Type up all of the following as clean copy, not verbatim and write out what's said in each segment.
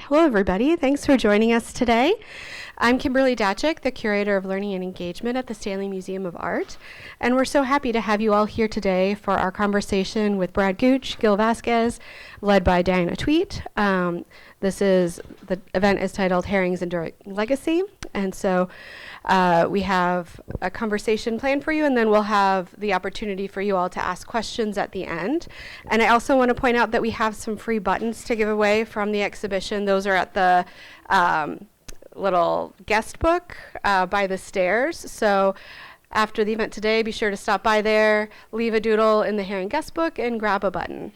Hello, everybody. Thanks for joining us today. I'm Kimberly Datchuk, the curator of learning and engagement at the Stanley Museum of Art, and we're so happy to have you all here today for our conversation with Brad Gooch, Gil Vazquez, led by Diana Tuite. The event is titled Haring's Enduring Legacy, and so we have a conversation planned for you, and then we'll have the opportunity for you all to ask questions at the end. And I also want to point out that we have some free buttons to give away from the exhibition. Those are at the little guest book by the stairs. So after the event today, be sure to stop by there, leave a doodle in the Haring guest book, and grab a button.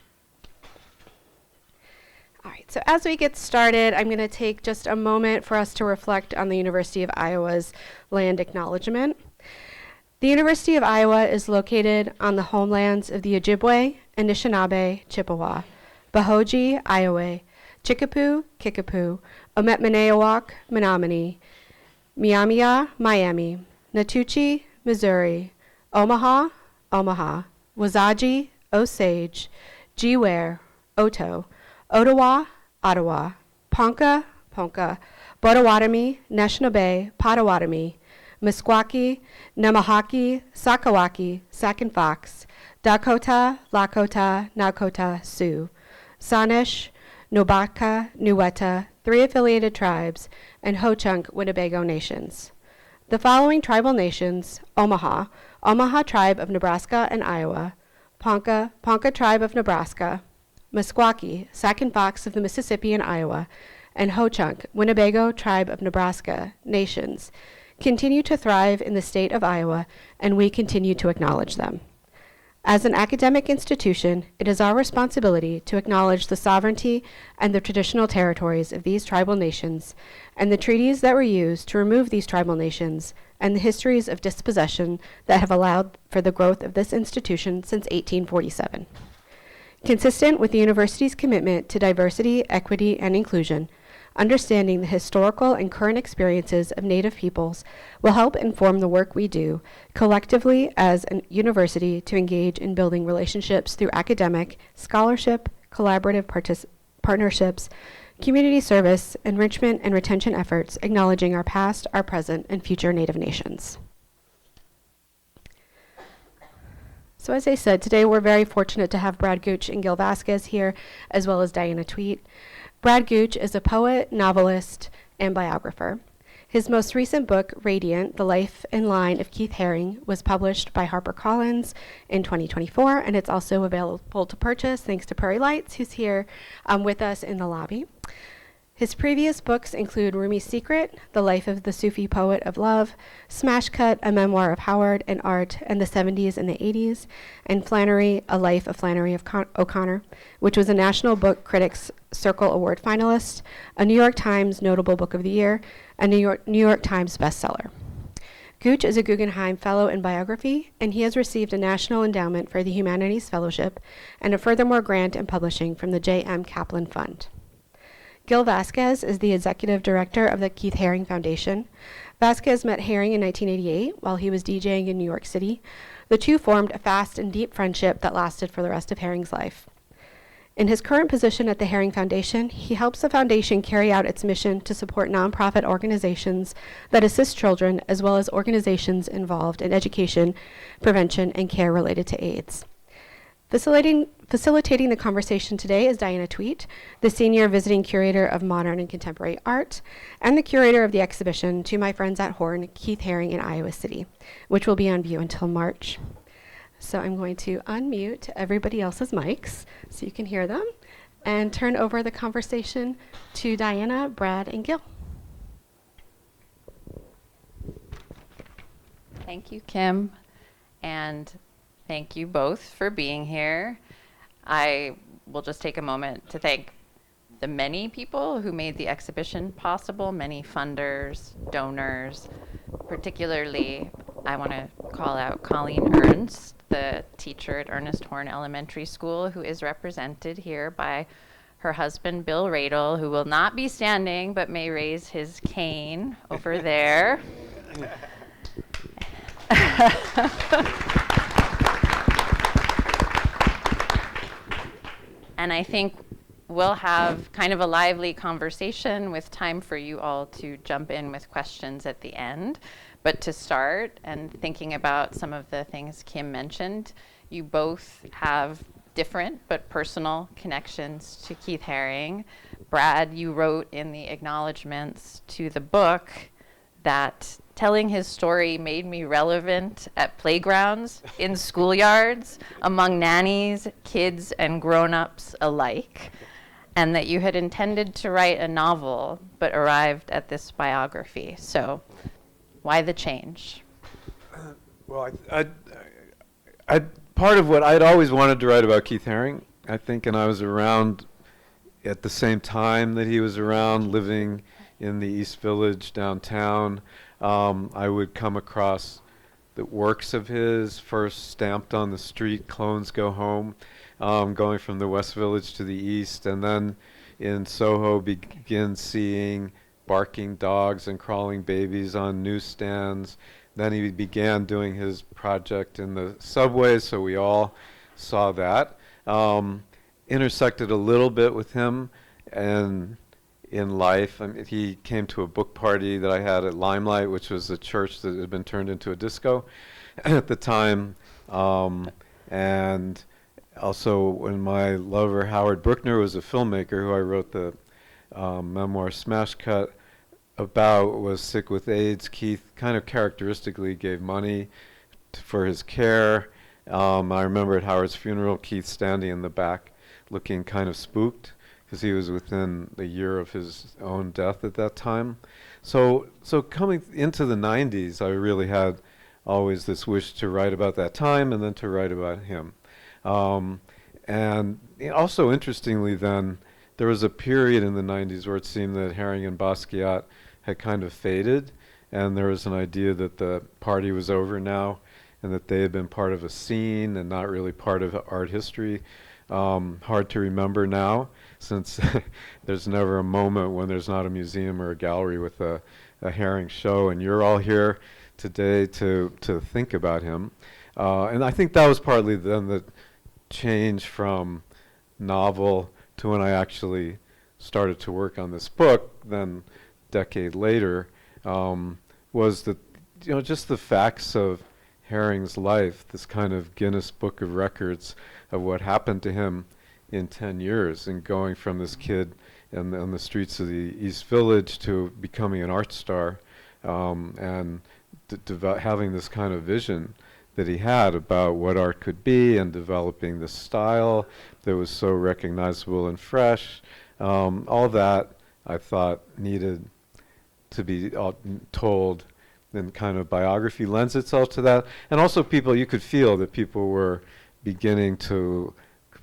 All right, so as we get started, I'm going to take just a moment for us to reflect on the University of Iowa's land acknowledgement. The University of Iowa is located on the homelands of the Ojibwe, Anishinaabe, Chippewa, Bahoji, Iowa, Chickapew, Kickapoo, Ometmanewak, Menominee, Miamia, Miami, Natuchi, Missouri, Omaha, Omaha, Wazaji, Osage, Jiware, Oto, Ottawa, Ottawa, Ponca, Ponca, Potawatomi, Neshnabay, Potawatomi, Meskwaki, Nemahaki, Sakawaki, Sac and Fox, Dakota, Lakota, Nakota, Sioux, Sanish, Nobaka, Nuweta, 3 affiliated tribes, and Ho-Chunk Winnebago nations. The following tribal nations: Omaha, Omaha Tribe of Nebraska and Iowa, Ponca, Ponca Tribe of Nebraska, Meskwaki, Sac and Fox of the Mississippi and Iowa, and Ho-Chunk, Winnebago Tribe of Nebraska, nations, continue to thrive in the state of Iowa, and we continue to acknowledge them. As an academic institution, it is our responsibility to acknowledge the sovereignty and the traditional territories of these tribal nations, and the treaties that were used to remove these tribal nations, and the histories of dispossession that have allowed for the growth of this institution since 1847. Consistent with the university's commitment to diversity, equity, and inclusion, understanding the historical and current experiences of Native peoples will help inform the work we do collectively as a university to engage in building relationships through academic, scholarship, collaborative partnerships, community service, enrichment, and retention efforts, acknowledging our past, our present, and future Native nations. So as I said, today we're very fortunate to have Brad Gooch and Gil Vazquez here, as well as Diana Tuite. Brad Gooch is a poet, novelist, and biographer. His most recent book, Radiant, The Life and Line of Keith Haring, was published by HarperCollins in 2024, and it's also available to purchase thanks to Prairie Lights, who's here with us in the lobby. His previous books include Rumi's Secret, The Life of the Sufi Poet of Love, Smash Cut, A Memoir of Howard and Art in the 70s and the 80s, and Flannery, A Life of Flannery O'Connor, which was a National Book Critics Circle Award finalist, a New York Times Notable Book of the Year, and New York Times bestseller. Gooch is a Guggenheim Fellow in Biography, and he has received a National Endowment for the Humanities Fellowship and a Furthermore Grant in Publishing from the J.M. Kaplan Fund. Gil Vazquez is the executive director of the Keith Haring Foundation. Vazquez met Haring in 1988 while he was DJing in New York City. The two formed a fast and deep friendship that lasted for the rest of Haring's life. In his current position at the Haring Foundation, he helps the foundation carry out its mission to support nonprofit organizations that assist children, as well as organizations involved in education, prevention, and care related to AIDS. Facilitating the conversation today is Diana Tuite, the Senior Visiting Curator of Modern and Contemporary Art, and the curator of the exhibition To My Friends at Horn, Keith Haring in Iowa City, which will be on view until March. So I'm going to unmute everybody else's mics so you can hear them, and turn over the conversation to Diana, Brad, and Gil. Thank you, Kim, and thank you both for being here. I will just take a moment to thank the many people who made the exhibition possible, many funders, donors. Particularly, I want to call out Colleen Ernst, the teacher at Ernest Horn Elementary School, who is represented here by her husband, Bill Radel, who will not be standing but may raise his cane over there. And I think we'll have kind of a lively conversation with time for you all to jump in with questions at the end. But to start, and thinking about some of the things Kim mentioned, you both have different but personal connections to Keith Haring. Brad, you wrote in the acknowledgements to the book that telling his story made me relevant at playgrounds, in schoolyards, among nannies, kids, and grown-ups alike, and that you had intended to write a novel but arrived at this biography. So why the change? Well, I part of what I'd always wanted to write about Keith Haring, I think, and I was around at the same time that he was around, living in the East Village downtown. I would come across the works of his, first stamped on the street, Clones Go Home, going from the West Village to the East, and then in Soho begin seeing barking dogs and crawling babies on newsstands. Then he began doing his project in the subways, so we all saw that. Intersected a little bit with him and in life. I mean, he came to a book party that I had at Limelight, which was a church that had been turned into a disco at the time. And also when my lover Howard Brookner was a filmmaker who I wrote the memoir Smash Cut about, was sick with AIDS, Keith kind of characteristically gave money for his care. I remember at Howard's funeral, Keith standing in the back looking kind of spooked because he was within a year of his own death at that time. So coming into the 90s, I really had always this wish to write about that time and then to write about him. And also interestingly then, there was a period in the 90s where it seemed that Haring and Basquiat had kind of faded, and there was an idea that the party was over now and that they had been part of a scene and not really part of art history. Hard to remember now, since there's never a moment when there's not a museum or a gallery with a Haring show, and you're all here today to think about him. And I think that was partly then the change from novel to when I actually started to work on this book, then decade later, was that, just the facts of Haring's life, this kind of Guinness Book of Records of what happened to him in 10 years, and going from this kid on the streets of the East Village to becoming an art star, and having this kind of vision that he had about what art could be, and developing this style that was so recognizable and fresh. All that I thought needed to be told, and kind of biography lends itself to that. And also you could feel that people were beginning to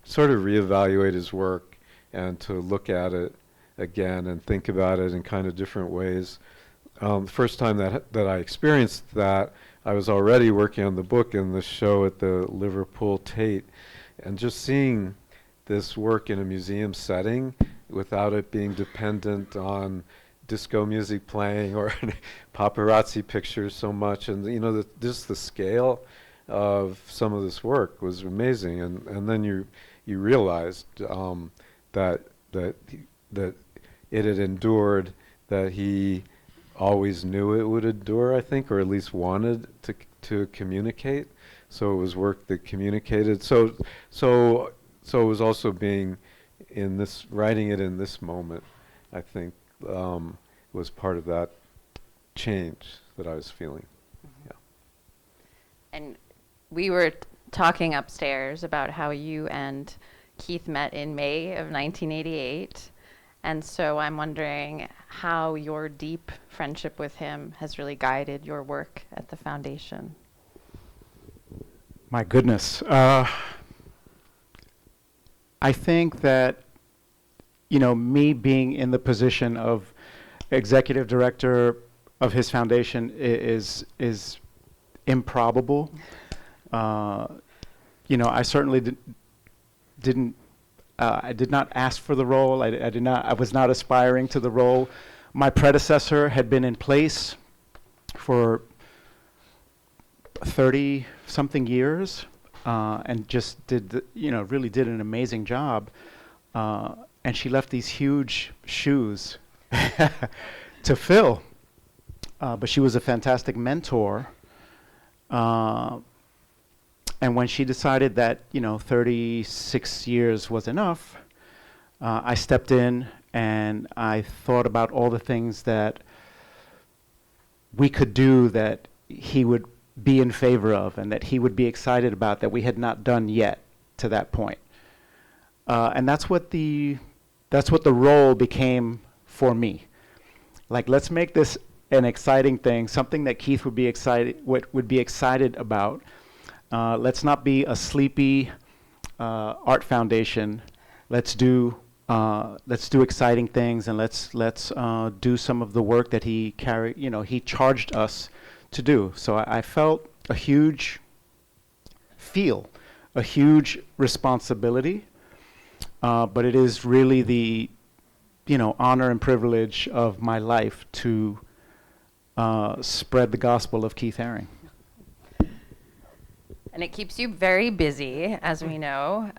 sort of reevaluate his work and to look at it again and think about it in kind of different ways. The first time that I experienced that, I was already working on the book and the show at the Liverpool Tate, and just seeing this work in a museum setting without it being dependent on disco music playing or paparazzi pictures so much, and just the scale of some of this work was amazing, and then you realized that it had endured, that he always knew it would endure, I think, or at least wanted to communicate. So it was work that communicated. So it was also being in this, writing it in this moment, I think, was part of that change that I was feeling. Yeah. And we were talking upstairs about how you and Keith met in May of 1988. And so I'm wondering how your deep friendship with him has really guided your work at the foundation. My goodness. I think that, me being in the position of executive director of his foundation is improbable. I certainly didn't. I did not ask for the role. I was not aspiring to the role. My predecessor had been in place for 30-something years, and just really did an amazing job. and she left these huge shoes to fill. But she was a fantastic mentor. And when she decided that, 36 years was enough, I stepped in and I thought about all the things that we could do that he would be in favor of and that he would be excited about that we had not done yet to that point. And that's what the role became for me. Like, let's make this an exciting thing, something that Keith would be excited about. Let's not be a sleepy art foundation. Let's do exciting things, and let's do some of the work that he charged us to do. So I felt a huge responsibility, but it is really the honor and privilege of my life to spread the gospel of Keith Haring. And it keeps you very busy, as we know.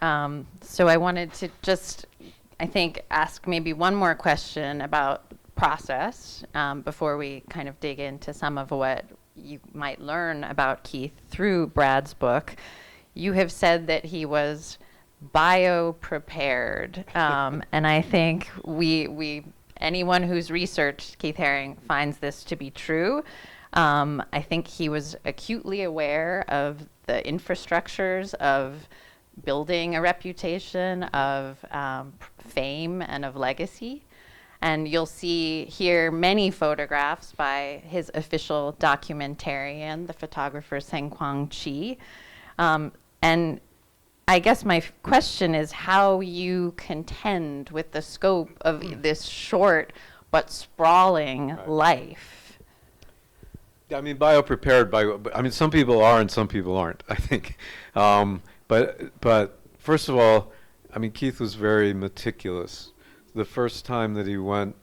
So I wanted to just, I think, ask maybe one more question about process before we kind of dig into some of what you might learn about Keith through Brad's book. You have said that he was bio-prepared, and I think anyone who's researched Keith Haring finds this to be true. I think he was acutely aware of the infrastructures of building a reputation, of fame, and of legacy. And you'll see here many photographs by his official documentarian, the photographer Seng-Kwang Chi. And I guess my question is how you contend with the scope of this short but sprawling life. I mean, bio-prepared, some people are and some people aren't, I think. But first of all, I mean, Keith was very meticulous. The first time that he went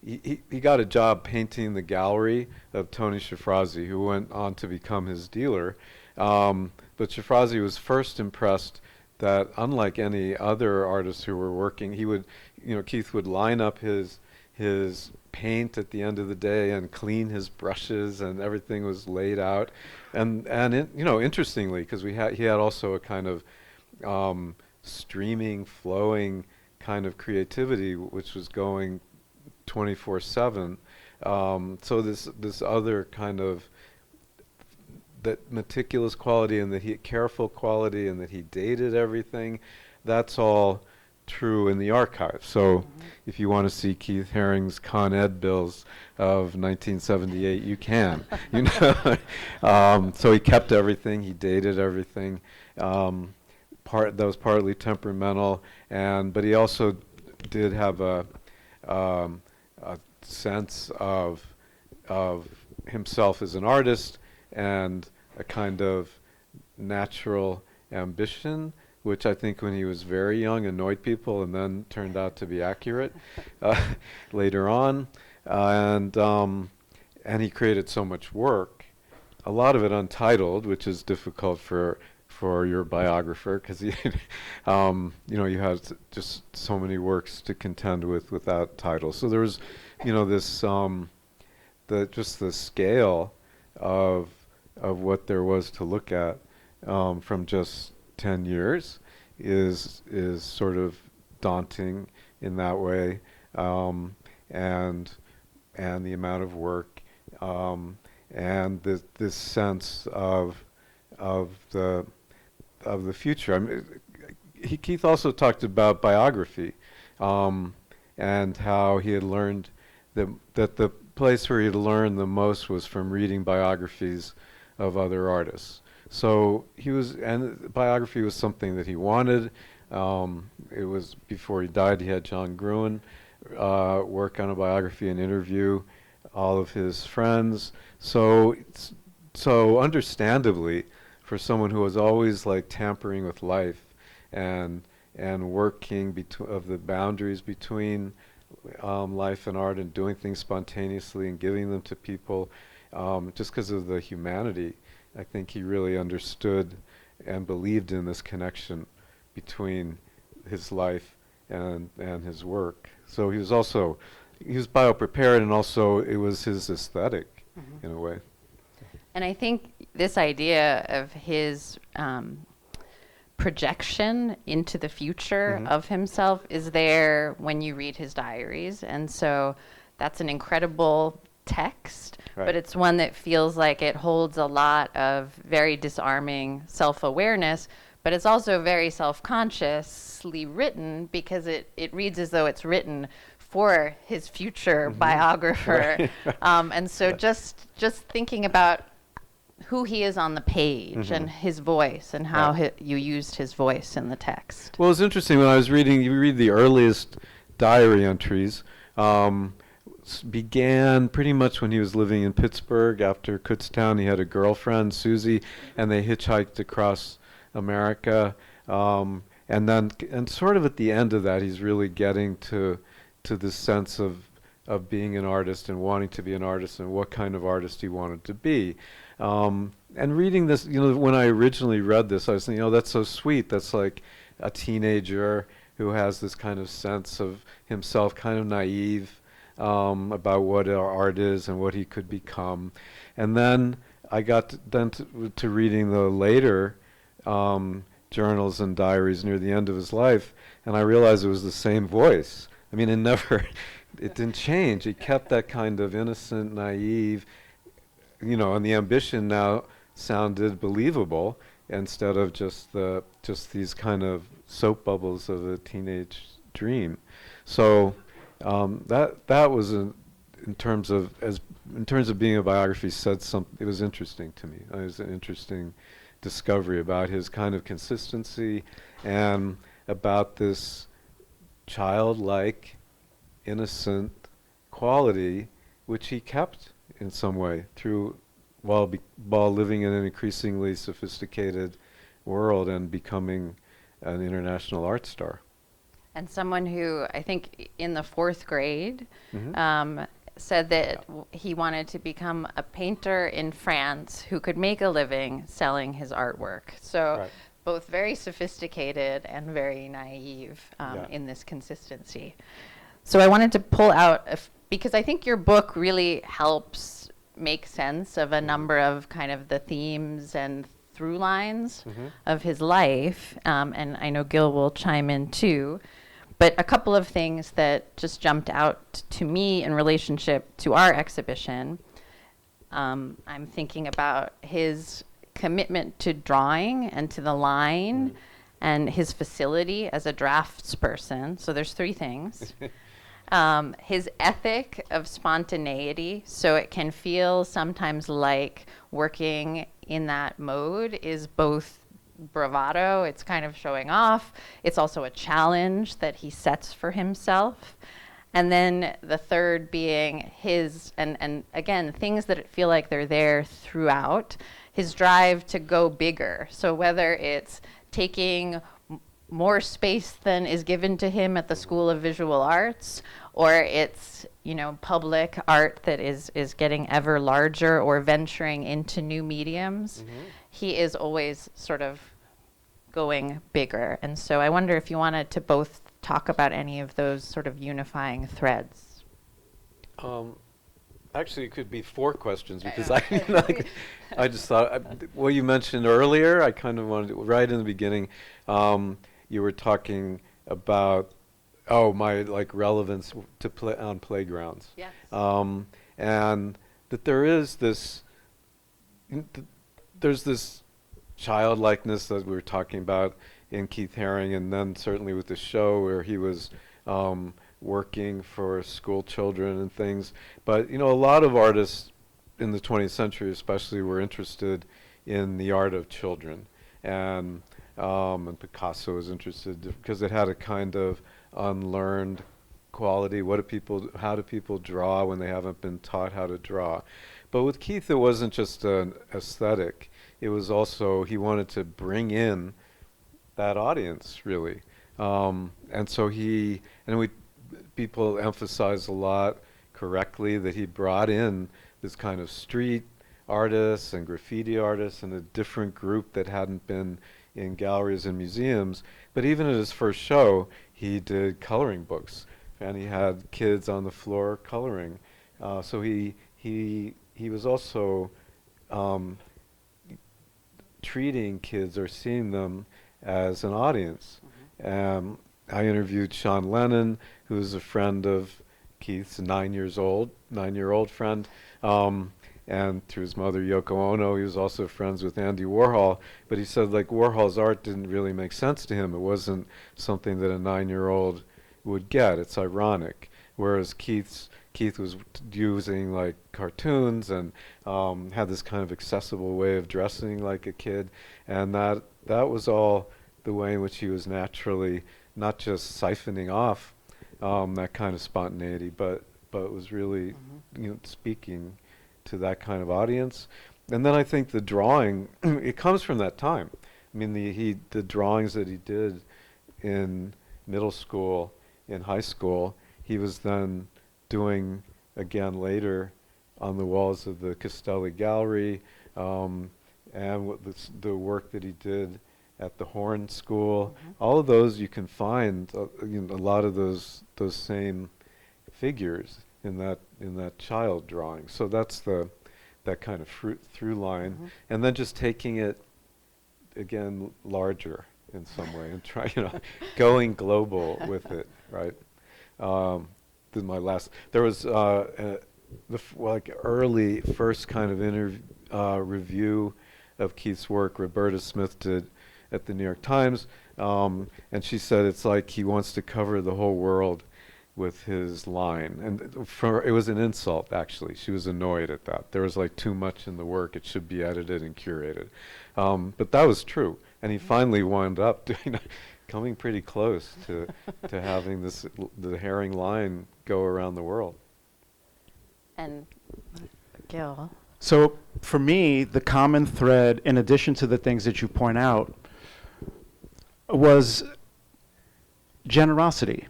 he got a job painting the gallery of Tony Shafrazi, who went on to become his dealer. But Shafrazi was first impressed that, unlike any other artists who were working, Keith would line up his paint at the end of the day and clean his brushes, and everything was laid out. And interestingly, because he had also a kind of streaming, flowing kind of creativity, which was going 24/7. So this other kind of that meticulous quality, and that careful quality, and that he dated everything, that's all true in the archive. So if you want to see Keith Haring's Con Ed bills of 1978, you can. So he kept everything, he dated everything. That was partly temperamental, but he also did have a sense of himself as an artist, and a kind of natural ambition, which I think when he was very young annoyed people and then turned out to be accurate later on. And he created so much work, a lot of it untitled, which is difficult for your biographer, because you have just so many works to contend with without titles. So there was, this the scale of what there was to look at from just 10 years is sort of daunting in that way, and the amount of work, and this sense of the future. I mean, Keith also talked about biography, and how he had learned that the place where he had learned the most was from reading biographies of other artists. So biography was something that he wanted. It was before he died. He had John Gruen work on a biography and interview all of his friends. So understandably, for someone who was always like tampering with life and working of the boundaries between life and art, and doing things spontaneously and giving them to people, just because of the humanity, I think he really understood and believed in this connection between his life and his work. So he was bio-prepared, and also it was his aesthetic in a way. And I think this idea of his projection into the future of himself is there when you read his diaries. And so that's an incredible text, Right. but it's one that feels like it holds a lot of very disarming self-awareness, but it's also very self-consciously written because it reads as though it's written for his future biographer. And so just thinking about who he is on the page and his voice and how you used his voice in the text. Well, it's interesting, when I was reading, you read the earliest diary entries, began pretty much when he was living in Pittsburgh. After Kutztown, he had a girlfriend, Susie, and they hitchhiked across America. And sort of at the end of that, he's really getting to this sense of being an artist and wanting to be an artist and what kind of artist he wanted to be. And reading this, when I originally read this, I was thinking, that's so sweet. That's like a teenager who has this kind of sense of himself, kind of naive about what art is and what he could become. And then I got to reading the later journals and diaries near the end of his life, and I realized it was the same voice. I mean, it didn't change. He kept that kind of innocent, naive, and the ambition now sounded believable instead of just these kind of soap bubbles of a teenage dream. So that was in terms of being a biography, it was interesting to me. It was an interesting discovery about his kind of consistency and about this childlike, innocent quality which he kept in some way while living in an increasingly sophisticated world and becoming an international art star. And someone who, I think in the 4th grade, said that he wanted to become a painter in France who could make a living selling his artwork. So both very sophisticated and very naive in this consistency. So I wanted to pull out, because I think your book really helps make sense of a number of kind of the themes and through lines of his life. And I know Gil will chime in too. But a couple of things that just jumped out to me in relationship to our exhibition. I'm thinking about his commitment to drawing and to the line and his facility as a draftsperson. So there's 3 things. His ethic of spontaneity, so it can feel sometimes like working in that mode is both bravado, it's kind of showing off, it's also a challenge that he sets for himself. And then the third being his, and again, things that feel like they're there throughout, his drive to go bigger. So whether it's taking more space than is given to him at the School of Visual Arts, or it's public art that is getting ever larger or venturing into new mediums, he is always sort of going bigger. And so I wonder if you wanted to both talk about any of those sort of unifying threads. Actually, it could be 4 questions because I just thought, what you mentioned earlier, I kind of wanted to, right in the beginning, you were talking about, my relevance to play on playgrounds. Yes. And that there's this childlikeness that we were talking about in Keith Haring, and then certainly with the show where he was working for school children and things. But a lot of artists in the 20th century especially were interested in the art of children, and Picasso was interested because it had a kind of unlearned quality. How do people draw when they haven't been taught how to draw? But with Keith, it wasn't just an aesthetic. It was also, he wanted to bring in that audience, really. And so people emphasize a lot correctly that he brought in this kind of street artists and graffiti artists and a different group that hadn't been in galleries and museums. But even at his first show, he did coloring books, and he had kids on the floor coloring. So he was also treating kids or seeing them as an audience. I interviewed Sean Lennon, who is a friend of Keith's, 9-year-old friend, and through his mother Yoko Ono, he was also friends with Andy Warhol. But he said, like, Warhol's art didn't really make sense to him. It wasn't something that a 9-year-old would get. It's ironic. Whereas Keith was using like cartoons and had this kind of accessible way of dressing like a kid, and that was all the way in which he was naturally not just siphoning off that kind of spontaneity, but was really speaking to that kind of audience. And then I think the drawing it comes from that time. I mean, the drawings that he did in middle school, in high school, he was then doing again later on the walls of the Castelli Gallery, and the work that he did at the Horn School. All of those you can find a lot of those same figures in that child drawing. So that's that kind of through line, and then just taking it again larger in some way and try going global with it, right? There was early first kind of review of Keith's work Roberta Smith did at the New York Times, and she said it's like he wants to cover the whole world with his line, and it was an insult, actually. She was annoyed at that. There was like too much in the work. It should be edited and curated, but that was true, and he finally wound up coming pretty close to having the Haring line go around the world. And Gil? So for me, the common thread, in addition to the things that you point out, was generosity.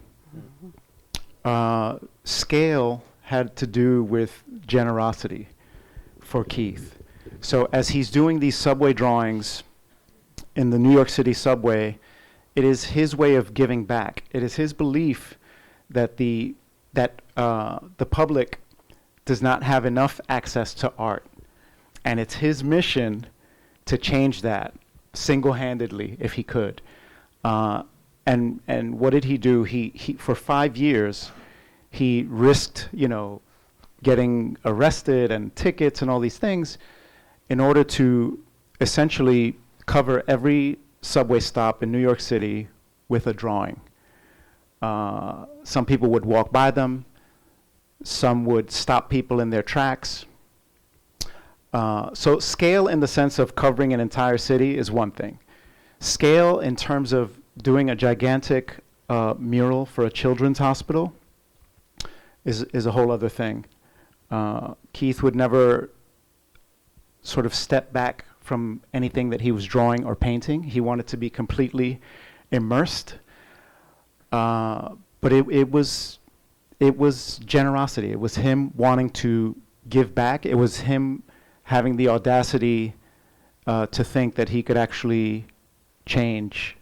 Scale had to do with generosity for Keith. So as he's doing these subway drawings in the New York City subway, it is his way of giving back. It is his belief that the public does not have enough access to art, and it's his mission to change that single-handedly, if he could. And what did he do? He for 5 years, he risked, getting arrested and tickets and all these things in order to essentially cover every subway stop in New York City with a drawing. Some people would walk by them. Some would stop people in their tracks. So scale in the sense of covering an entire city is one thing. Scale in terms of doing a gigantic mural for a children's hospital is a whole other thing. Keith would never sort of step back from anything that he was drawing or painting. He wanted to be completely immersed. But it was generosity. It was him wanting to give back. It was him having the audacity to think that he could actually change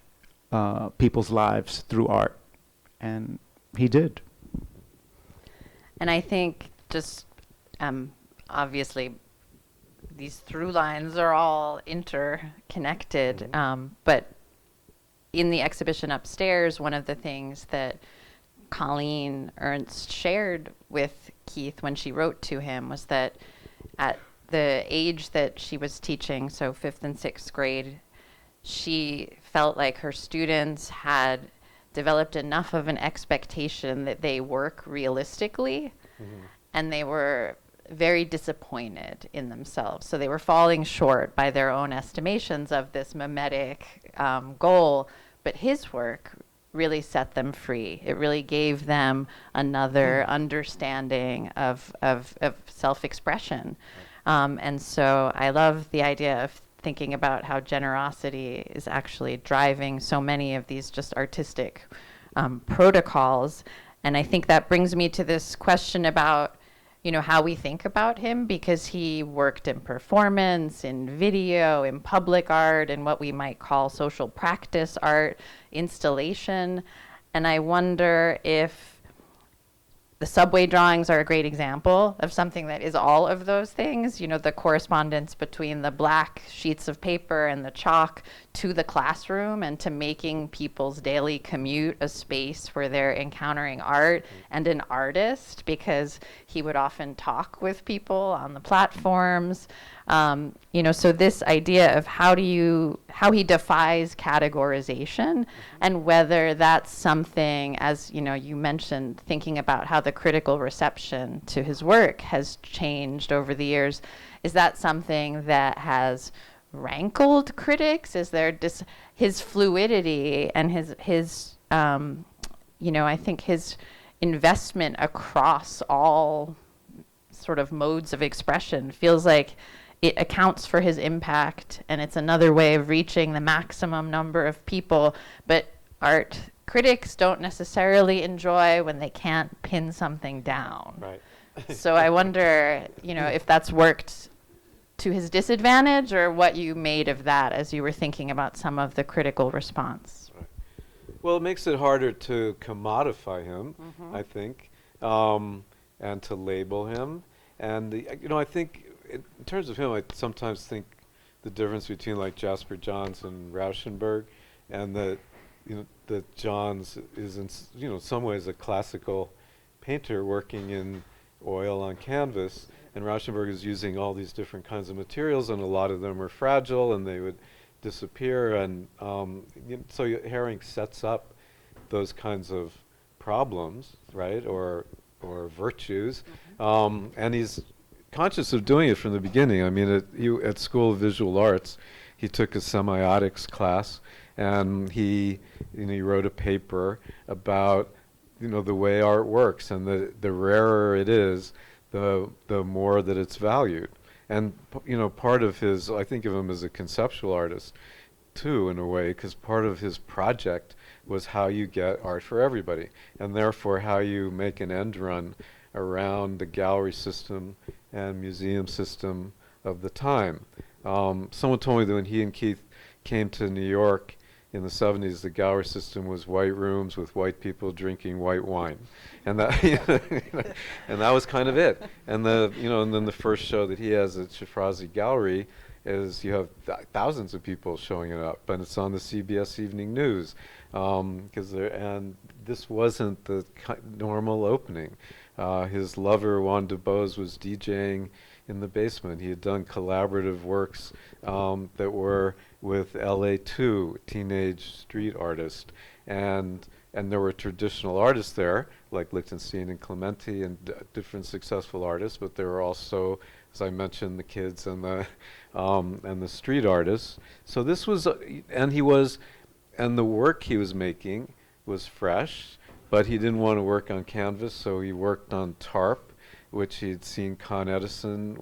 people's lives through art. And he did. And I think just obviously these through lines are all interconnected, but in the exhibition upstairs, one of the things that Colleen Ernst shared with Keith when she wrote to him was that at the age that she was teaching, so 5th and 6th grade, she felt like her students had developed enough of an expectation that they work realistically, and they were very disappointed in themselves. So they were falling short by their own estimations of this mimetic goal, but his work really set them free. It really gave them another understanding of self-expression. And so I love the idea of thinking about how generosity is actually driving so many of these just artistic protocols. And I think that brings me to this question about how we think about him, because he worked in performance, in video, in public art, in what we might call social practice art, installation. And I wonder if the subway drawings are a great example of something that is all of those things, the correspondence between the black sheets of paper and the chalk to the classroom and to making people's daily commute a space where they're encountering art and an artist, because he would often talk with people on the platforms. So this idea of how he defies categorization, and whether that's something, as you mentioned, thinking about how the critical reception to his work has changed over the years. Is that something that has rankled critics? Is there his fluidity and his I think his investment across all sort of modes of expression feels like it accounts for his impact, and it's another way of reaching the maximum number of people. But art critics don't necessarily enjoy when they can't pin something down. Right. So I wonder, if that's worked to his disadvantage, or what you made of that as you were thinking about some of the critical response. Right. Well, it makes it harder to commodify him, I think, and to label him. And I think in terms of him, I sometimes think the difference between like Jasper Johns and Rauschenberg, and that Johns is in some ways a classical painter working in oil on canvas, and Rauschenberg is using all these different kinds of materials, and a lot of them are fragile and they would disappear. And so Haring sets up those kinds of problems, right, or virtues, and he's conscious of doing it from the beginning. I mean, at School of Visual Arts, he took a semiotics class, and he wrote a paper about the way art works, and the rarer it is, the more that it's valued. And part of his, I think of him as a conceptual artist too, in a way, because part of his project was how you get art for everybody, and therefore how you make an end run around the gallery system and museum system of the time. Someone told me that when he and Keith came to New York in the 70s, the gallery system was white rooms with white people drinking white wine, and that and that was kind of it. And and then the first show that he has at Shafrazi Gallery is you have thousands of people showing it up, and it's on the CBS Evening News, and this wasn't the normal opening. His lover, Juan DeBose, was DJing in the basement. He had done collaborative works that were with LA2, teenage street artist. And there were traditional artists there, like Lichtenstein and Clementi, and different successful artists, but there were also, as I mentioned, the kids and the street artists. So this was, and the work he was making was fresh, but he didn't want to work on canvas, so he worked on tarp, which he'd seen Con Edison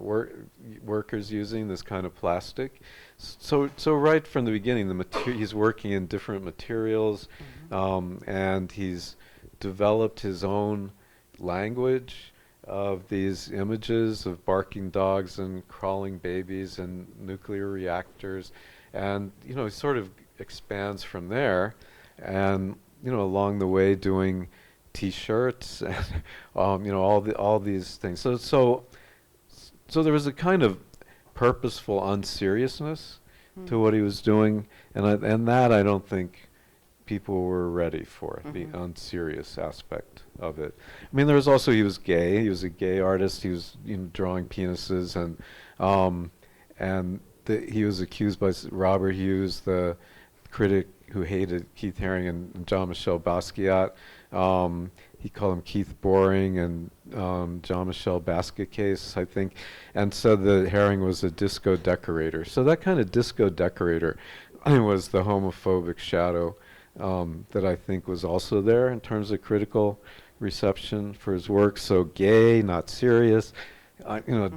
workers using, this kind of plastic. So right from the beginning, he's working in different materials, and he's developed his own language of these images of barking dogs and crawling babies and nuclear reactors, and he sort of expands from there, and along the way doing T-shirts and all these things. So there was a kind of purposeful unseriousness to what he was doing, and that I don't think people were ready for, the unserious aspect of it. I mean, there was also, he was gay. He was a gay artist. He was drawing penises, and he was accused by Robert Hughes, the critic who hated Keith Haring, and Jean-Michel Basquiat. He called him Keith Boring and Jean-Michel Basquiat case, I think, and said that Haring was a disco decorator. So that kind of disco decorator was the homophobic shadow that I think was also there in terms of critical reception for his work. So gay, not serious,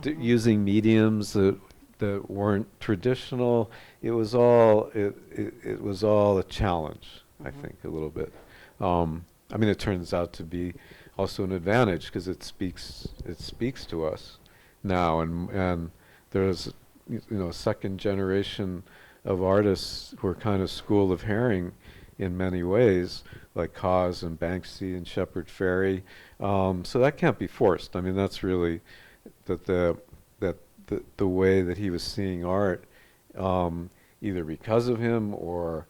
using mediums that weren't traditional. It was all it was all a challenge, I think, a little bit. I mean, it turns out to be also an advantage because it speaks to us now, and there's a second generation of artists who are kind of school of Haring in many ways, like Cause and Banksy and Shepard Fairey. So that can't be forced. I mean, that's really the way that he was seeing art, either because of him or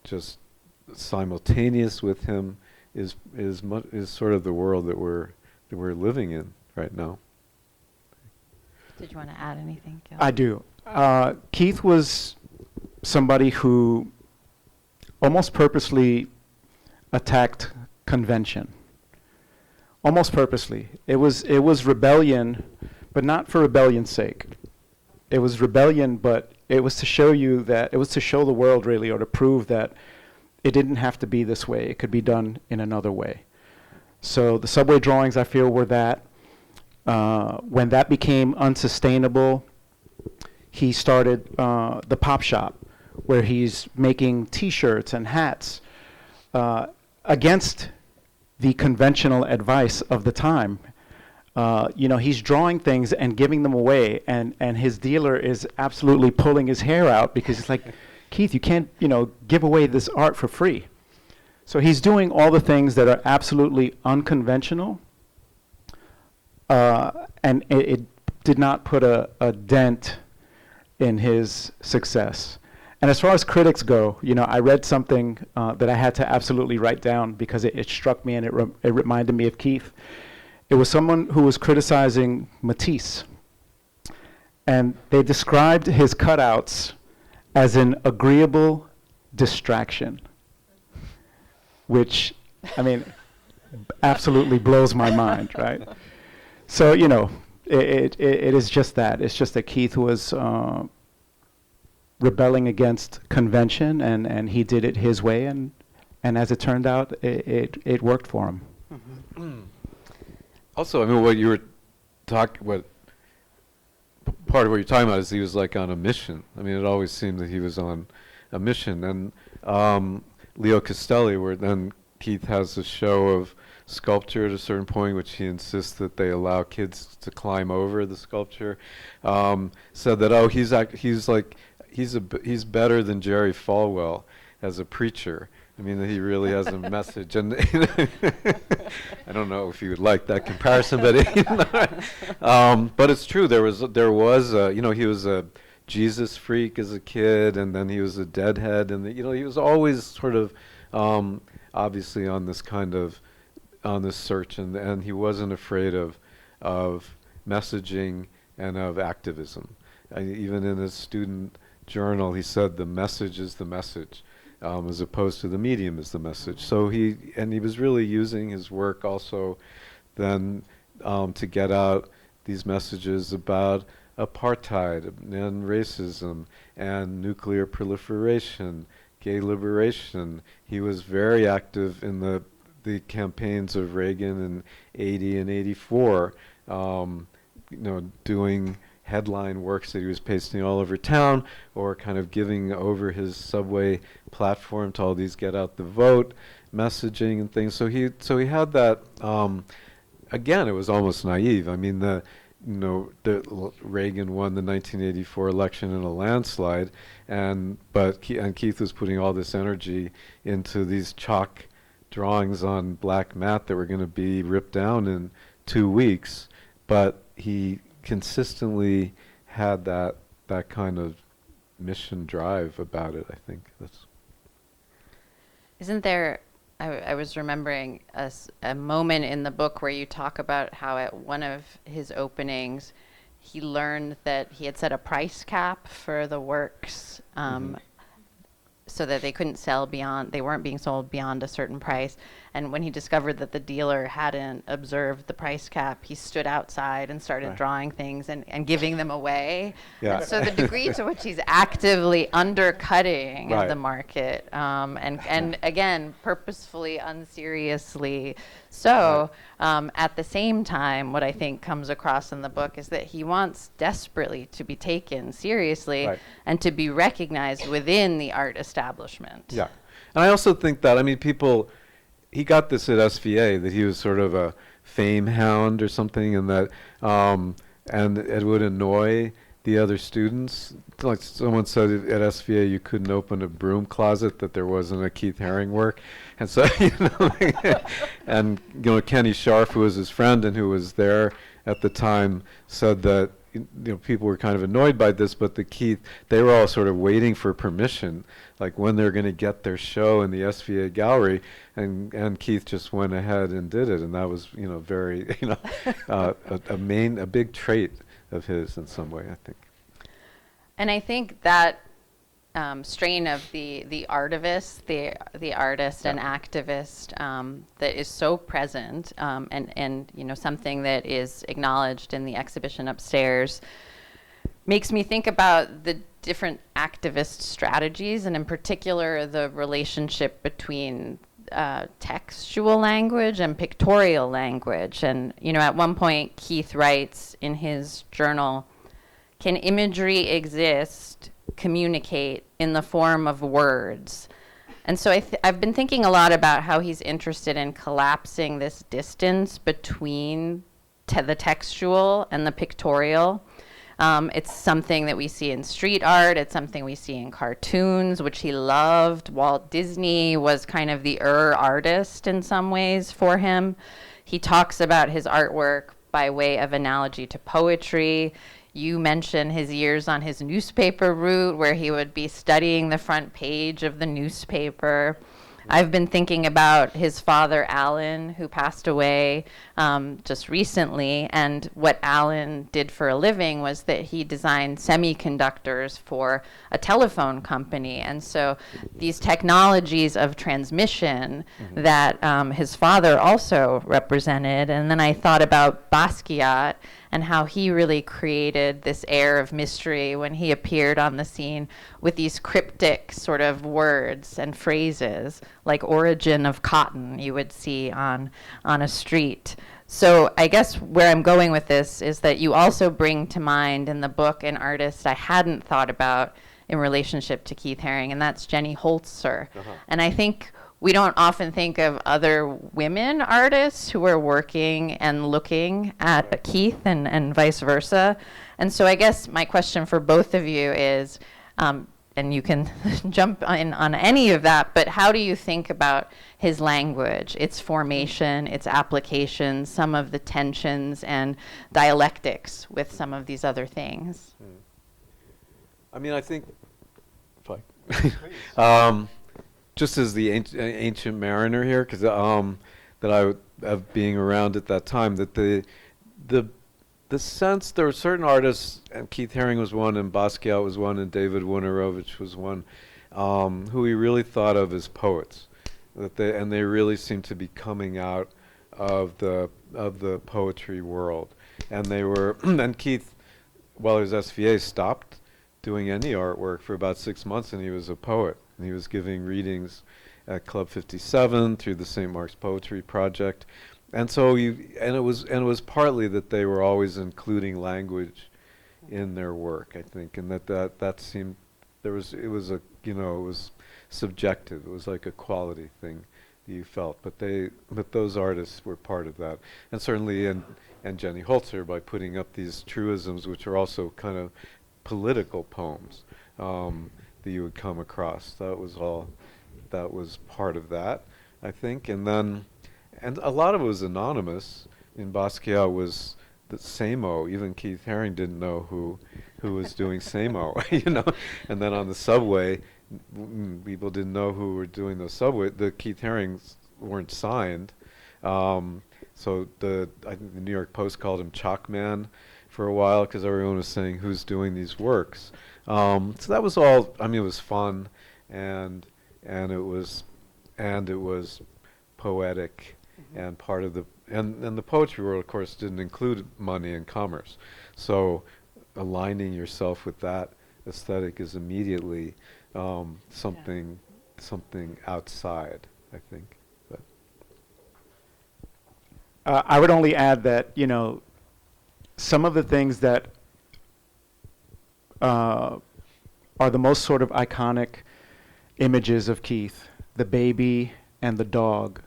just simultaneous with him, is sort of the world that we're living in right now. Did you want to add anything, Gil? I do. Keith was somebody who almost purposely attacked convention. Almost purposely. It was rebellion, but not for rebellion's sake. It was rebellion, but it was to show the world really, or to prove that it didn't have to be this way. It could be done in another way. So the subway drawings, I feel, were that. When that became unsustainable, he started the pop shop, where he's making T-shirts and hats against the conventional advice of the time. He's drawing things and giving them away, and his dealer is absolutely pulling his hair out because it's like, Keith, you can't, give away this art for free. So he's doing all the things that are absolutely unconventional, and it did not put a dent in his success. And as far as critics go, I read something that I had to absolutely write down because it struck me and it reminded me of Keith. It was someone who was criticizing Matisse, and they described his cutouts as an agreeable distraction, which, absolutely blows my mind, right? So, it is just that. It's just that Keith was rebelling against convention, and he did it his way, and as it turned out, it worked for him. Mm-hmm. Also, what you were part of what you're talking about is he was like on a mission. It always seemed that he was on a mission. And Leo Castelli, where then Keith has a show of sculpture at a certain point, which he insists that they allow kids to climb over the sculpture, said that, he's better than Jerry Falwell as a preacher. That he really has a message, and I don't know if you would like that comparison, but it's true. There was he was a Jesus freak as a kid, and then he was a deadhead, and he was always sort of obviously on this search, and he wasn't afraid of messaging and of activism. Even in his student journal, he said the message is the message. As opposed to the medium is the message. So he was really using his work also then to get out these messages about apartheid and racism and nuclear proliferation, gay liberation. He was very active in the campaigns of Reagan in 80 and 84, doing headline works that he was pasting all over town, or kind of giving over his subway platform to all these get out the vote messaging and things. So he had that. Again, it was almost naive. The Reagan won the 1984 election in a landslide, but Keith was putting all this energy into these chalk drawings on black mat that were going to be ripped down in 2 weeks, but he consistently had that kind of mission drive about it. I think Isn't there? I was remembering a moment in the book where you talk about how at one of his openings, he learned that he had set a price cap for the works, so that they couldn't sell beyond. They weren't being sold beyond a certain price. And when he discovered that the dealer hadn't observed the price cap, he stood outside and started drawing things and giving them away. Yeah. And so the degree to which he's actively undercutting the market, and again, purposefully, unseriously. So at the same time, what I think comes across in the book is that he wants desperately to be taken seriously and to be recognized within the art establishment. Yeah. And I also think that, people, he got this at SVA, that he was sort of a fame hound or something, and that and it would annoy the other students. Like someone said at SVA, you couldn't open a broom closet that there wasn't a Keith Haring work, and so and Kenny Scharf, who was his friend and who was there at the time, said that people were kind of annoyed by this, but they were all sort of waiting for permission, like when they're going to get their show in the SVA gallery, and Keith just went ahead and did it, and that was very a big trait of his in some way, I think. And I think that strain of the artivist, the artist and activist that is so present, and something that is acknowledged in the exhibition upstairs, makes me think about the different activist strategies, and in particular the relationship between textual language and pictorial language. And at one point Keith writes in his journal, "Can imagery exist, communicate in the form of words?" And so I've been thinking a lot about how he's interested in collapsing this distance between the textual and the pictorial. It's something that we see in street art. It's something we see in cartoons, which he loved. Walt Disney was kind of the artist in some ways for him. He talks about his artwork by way of analogy to poetry. You mentioned his years on his newspaper route, where he would be studying the front page of the newspaper. I've been thinking about his father, Alan, who passed away just recently, and what Alan did for a living was that he designed semiconductors for a telephone company. And so these technologies of transmission that his father also represented. And then I thought about Basquiat and how he really created this air of mystery when he appeared on the scene with these cryptic sort of words and phrases, like origin of cotton you would see on a street. So I guess where I'm going with this is that you also bring to mind in the book an artist I hadn't thought about in relationship to Keith Haring, and that's Jenny Holzer. And I think we don't often think of other women artists who are working and looking at Keith and vice versa. And so I guess my question for both of you is, and you can jump in on any of that, but how do you think about his language, its formation, its applications, some of the tensions and dialectics with some of these other things? I mean, I think, just as the ancient mariner here, because that of being around at that time, that the sense there were certain artists, and Keith Haring was one, and Basquiat was one, and David Wojnarowicz was one, who he really thought of as poets, and they really seemed to be coming out of the poetry world, and they were and Keith, while he was SVA, stopped doing any artwork for about 6 months, and he was a poet. And he was giving readings at Club 57 through the St. Mark's Poetry Project, and so it was partly that they were always including language in their work, I think, and that seemed it was subjective. It was like a quality thing that you felt, but those artists were part of that, and certainly and Jenny Holzer, by putting up these truisms, which are also kind of political poems. That you would come across. That was part of that, I think. And a lot of it was anonymous. In Basquiat was the Samo. Even Keith Haring didn't know who was doing Samo, And then on the subway, people didn't know who were doing the subway. The Keith Harings weren't signed. So I think the New York Post called him Chalk Man for a while, because everyone was saying who's doing these works. So that was all. I mean, it was fun, and it was poetic, and part of and the poetry world, of course, didn't include money and commerce. So aligning yourself with that aesthetic is immediately something outside, I think. But I would only add that some of the things that are the most sort of iconic images of Keith, the baby and the dog,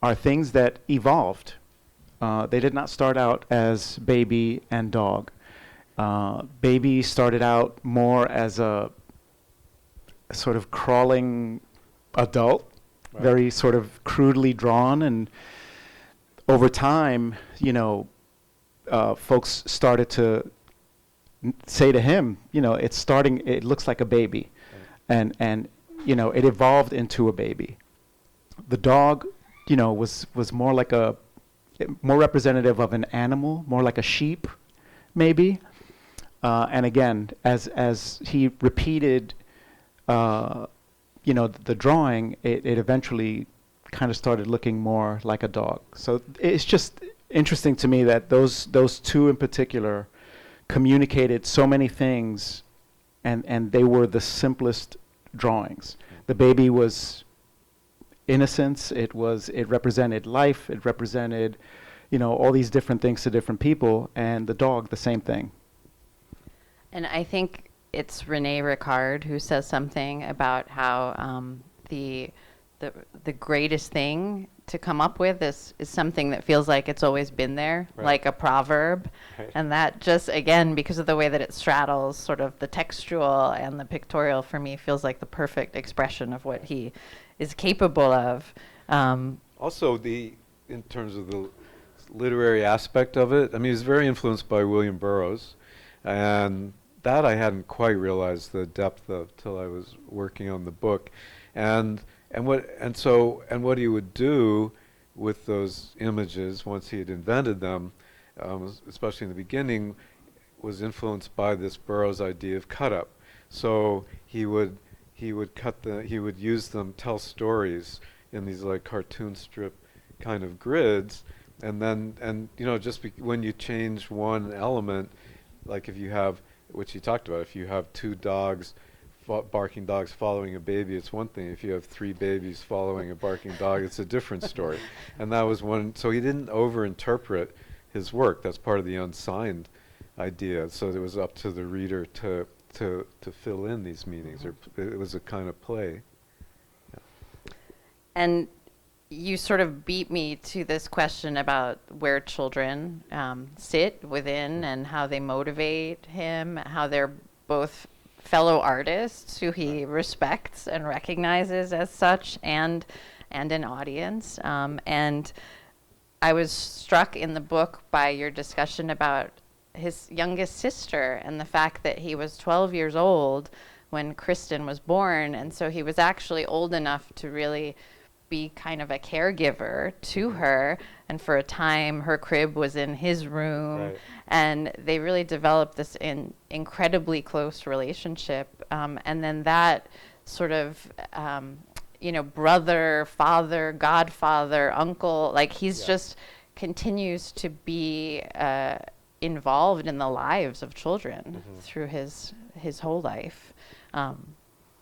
are things that evolved. They did not start out as baby and dog. Baby started out more as a sort of crawling adult, Right. very sort of crudely drawn, and over time, you know, folks started to say to him, you know, it looks like a baby. Right. And you know, it evolved into a baby. The dog, you know, was more like more representative of an animal, more like a sheep, maybe. And again, as he repeated, you know, the drawing, it eventually kind of started looking more like a dog. So it's just interesting to me that those two in particular communicated so many things, and they were the simplest drawings. The baby was innocence. It represented life. It represented, you know, all these different things to different people, and the dog, the same thing. And I think it's René Ricard who says something about how the greatest thing to come up with is something that feels like it's always been there, Right. like a proverb. Right. And that just, again, because of the way that it straddles sort of the textual and the pictorial, for me, feels like the perfect expression of what he is capable of. Also, in terms of the literary aspect of it, I mean, he's very influenced by William Burroughs, and that I hadn't quite realized the depth of till I was working on the book, and what he would do with those images once he had invented them, especially in the beginning, was influenced by this Burroughs idea of cut up. So he would use them, tell stories in these like cartoon strip kind of grids, and you know, when you change one element, like if you have, which he talked about, if you have two dogs, barking dogs following a baby, it's one thing. If you have three babies following a barking dog, it's a different story. And that was one. So he didn't overinterpret his work. That's part of the unsigned idea. So it was up to the reader to fill in these meanings, or it was a kind of play. Yeah. And you sort of beat me to this question about where children sit within and how they motivate him, how they're both fellow artists who he respects and recognizes as such, and an audience. And I was struck in the book by your discussion about his youngest sister and the fact that he was 12 years old when Kristen was born, and so he was actually old enough to really be kind of a caregiver to her, and for a time her crib was in his room. Right. And they really developed this incredibly close relationship, and then that sort of you know, brother, father, godfather, uncle, like he's just continues to be involved in the lives of children through his whole life.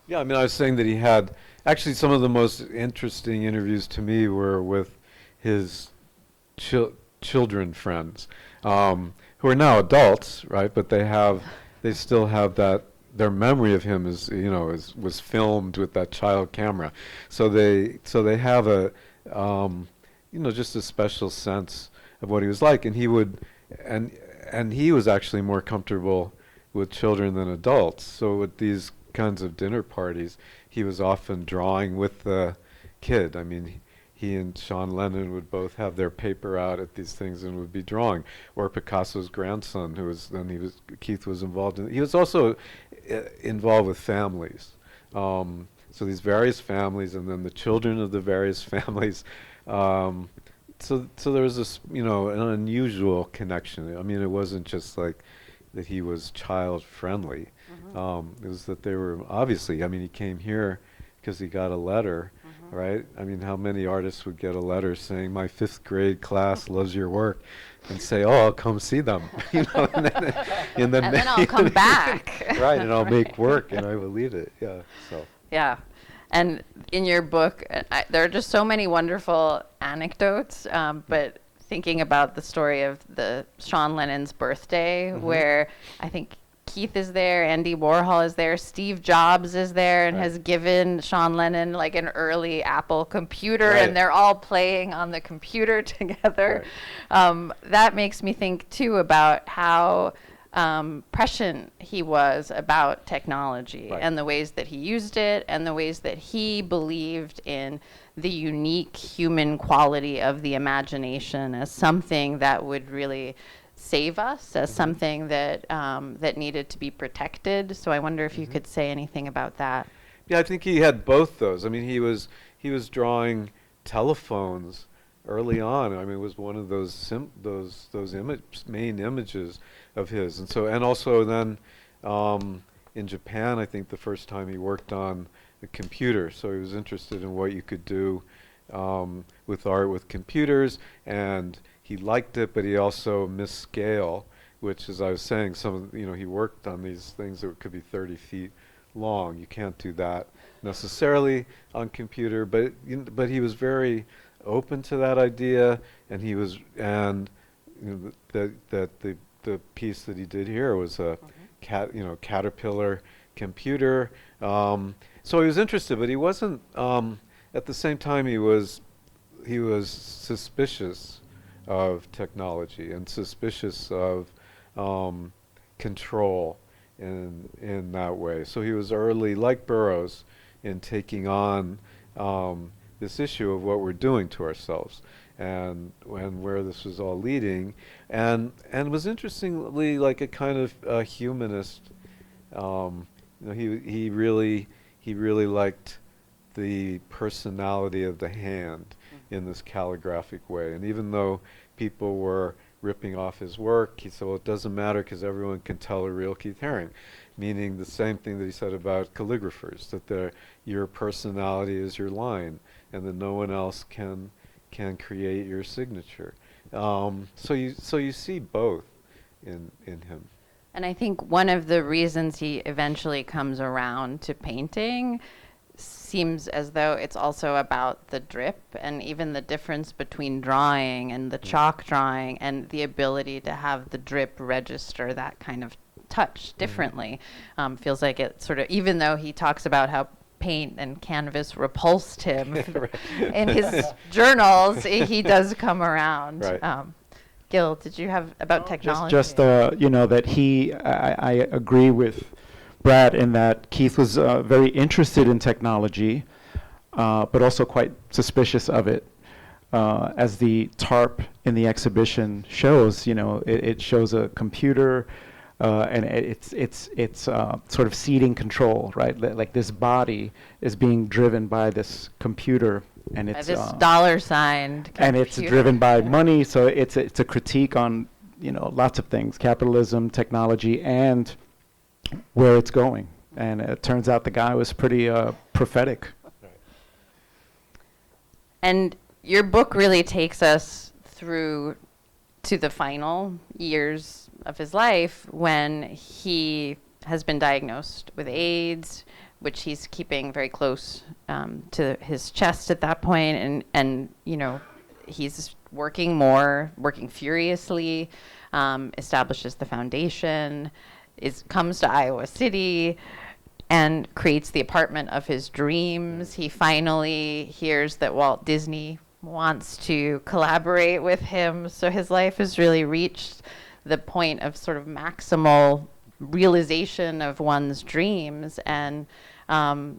Yeah, I mean, I was saying that he had, actually some of the most interesting interviews to me were with his children friends, who are now adults, right? But they still have that, their memory of him is, you know, was filmed with that child camera. So they have a, you know, just a special sense of what he was like. And he would, and he was actually more comfortable with children than adults. So with these kinds of dinner parties, he was often drawing with the kid. I mean, he and Sean Lennon would both have their paper out at these things and would be drawing. Or Picasso's grandson, Keith was involved in. He was also involved with families. So these various families, and then the children of the various families. So there was this, you know, an unusual connection. I mean, it wasn't just like that he was child friendly. It was that they were obviously, I mean, he came here because he got a letter, right? I mean, how many artists would get a letter saying, my 5th grade class loves your work, and say, oh, I'll come see them, you know, and then I'll come back. Right, and I'll make work, and I will leave it, yeah, so. Yeah. And in your book, there are just so many wonderful anecdotes, but thinking about the story of the Sean Lennon's birthday, where I think Keith is there, Andy Warhol is there, Steve Jobs is there, and Right. has given Sean Lennon like an early Apple computer, Right. and they're all playing on the computer together. That makes me think too about how prescient he was about technology, Right. and the ways that he used it, and the ways that he believed in the unique human quality of the imagination as something that would really save us, as something that that needed to be protected. So I wonder if you could say anything about that. Yeah, I think he had both those. I mean, he was drawing telephones early on. I mean, it was one of those main images of his. And so, and also then in Japan, I think the first time he worked on a computer. So he was interested in what you could do with art with computers, and he liked it, but he also missed scale, which, as I was saying, he worked on these things that could be 30 feet long. You can't do that necessarily on computer, but he was very open to that idea, and the piece that he did here was a caterpillar computer. So he was interested, but he wasn't. At the same time, he was suspicious of technology and suspicious of control in that way. So he was early, like Burroughs, in taking on this issue of what we're doing to ourselves and where this was all leading, and was interestingly like a kind of humanist. He really liked the personality of the hand in this calligraphic way. And even though people were ripping off his work, he said, well, it doesn't matter because everyone can tell a real Keith Haring, meaning the same thing that he said about calligraphers, that your personality is your line and that no one else can create your signature. So you see both in him. And I think one of the reasons he eventually comes around to painting seems as though it's also about the drip, and even the difference between drawing and the chalk drawing, and the ability to have the drip register that kind of touch differently. Feels like it sort of, even though he talks about how paint and canvas repulsed him in his journals, he does come around. Right. Gil, did you have about technology? Just that I agree with Brad in that Keith was very interested in technology, but also quite suspicious of it. As the tarp in the exhibition shows, it shows a computer, and it's sort of seating control, right? Like this body is being driven by this computer, and it's this dollar sign, and it's driven by money. So it's a critique on lots of things: capitalism, technology, and where it's going. And it turns out the guy was pretty prophetic. And your book really takes us through to the final years of his life, when he has been diagnosed with AIDS, which he's keeping very close to his chest at that point. And he's working furiously, establishes the foundation, comes to Iowa City, and creates the apartment of his dreams. He finally hears that Walt Disney wants to collaborate with him. So his life has really reached the point of sort of maximal realization of one's dreams. And I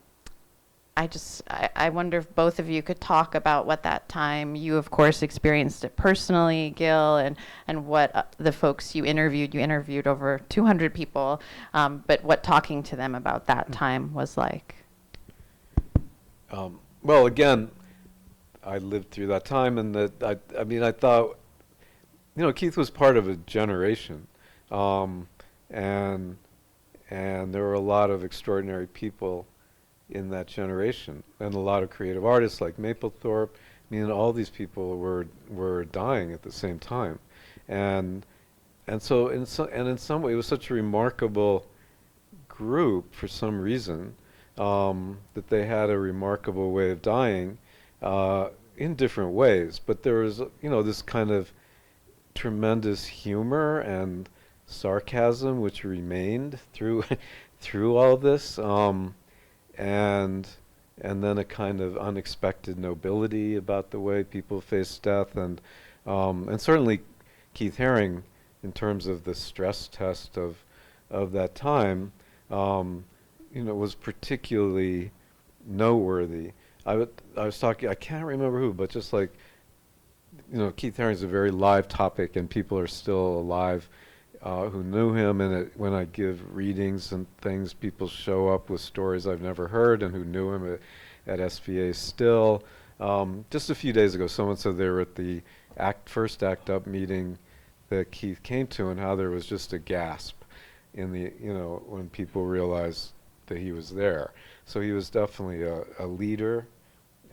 wonder if both of you could talk about what that time, you of course experienced it personally, Gil, and what the folks you interviewed over 200 people, but what talking to them about that time was like. Well, again, I lived through that time, and I thought, Keith was part of a generation, and there were a lot of extraordinary people in that generation, and a lot of creative artists like Mapplethorpe. All these people were dying at the same time, and so in some way it was such a remarkable group for some reason, that they had a remarkable way of dying in different ways. But there was this kind of tremendous humor and sarcasm which remained through through all this, and then a kind of unexpected nobility about the way people face death, and certainly Keith Haring, in terms of the stress test of that time, was particularly noteworthy. I was talking, I can't remember who, but just like, Keith Haring's a very live topic, and people are still alive who knew him. And when I give readings and things, people show up with stories I've never heard and who knew him at SVA still. Just a few days ago, someone said they were at the first ACT UP meeting that Keith came to, and how there was just a gasp in the, when people realized that he was there. So he was definitely a leader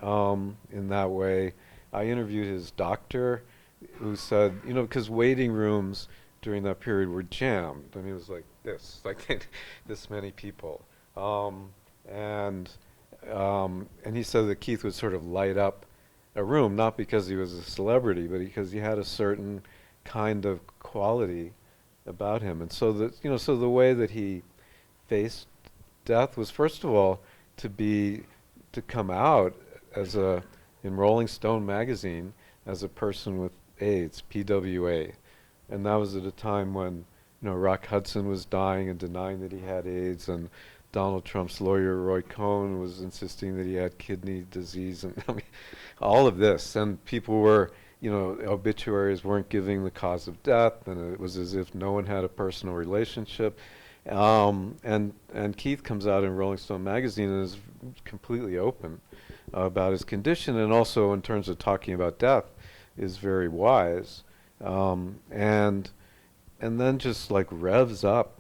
in that way. I interviewed his doctor, who said, because waiting rooms during that period were jammed. I mean, it was like this, like this many people. And he said that Keith would sort of light up a room, not because he was a celebrity, but because he had a certain kind of quality about him. And so so the way that he faced death was, first of all, to come out in Rolling Stone magazine as a person with AIDS, PWA. And that was at a time when, Rock Hudson was dying and denying that he had AIDS, and Donald Trump's lawyer, Roy Cohn, was insisting that he had kidney disease, and I mean, all of this. And people were, obituaries weren't giving the cause of death, and it was as if no one had a personal relationship. And Keith comes out in Rolling Stone magazine and is completely open about his condition, and also in terms of talking about death is very wise, and then just like revs up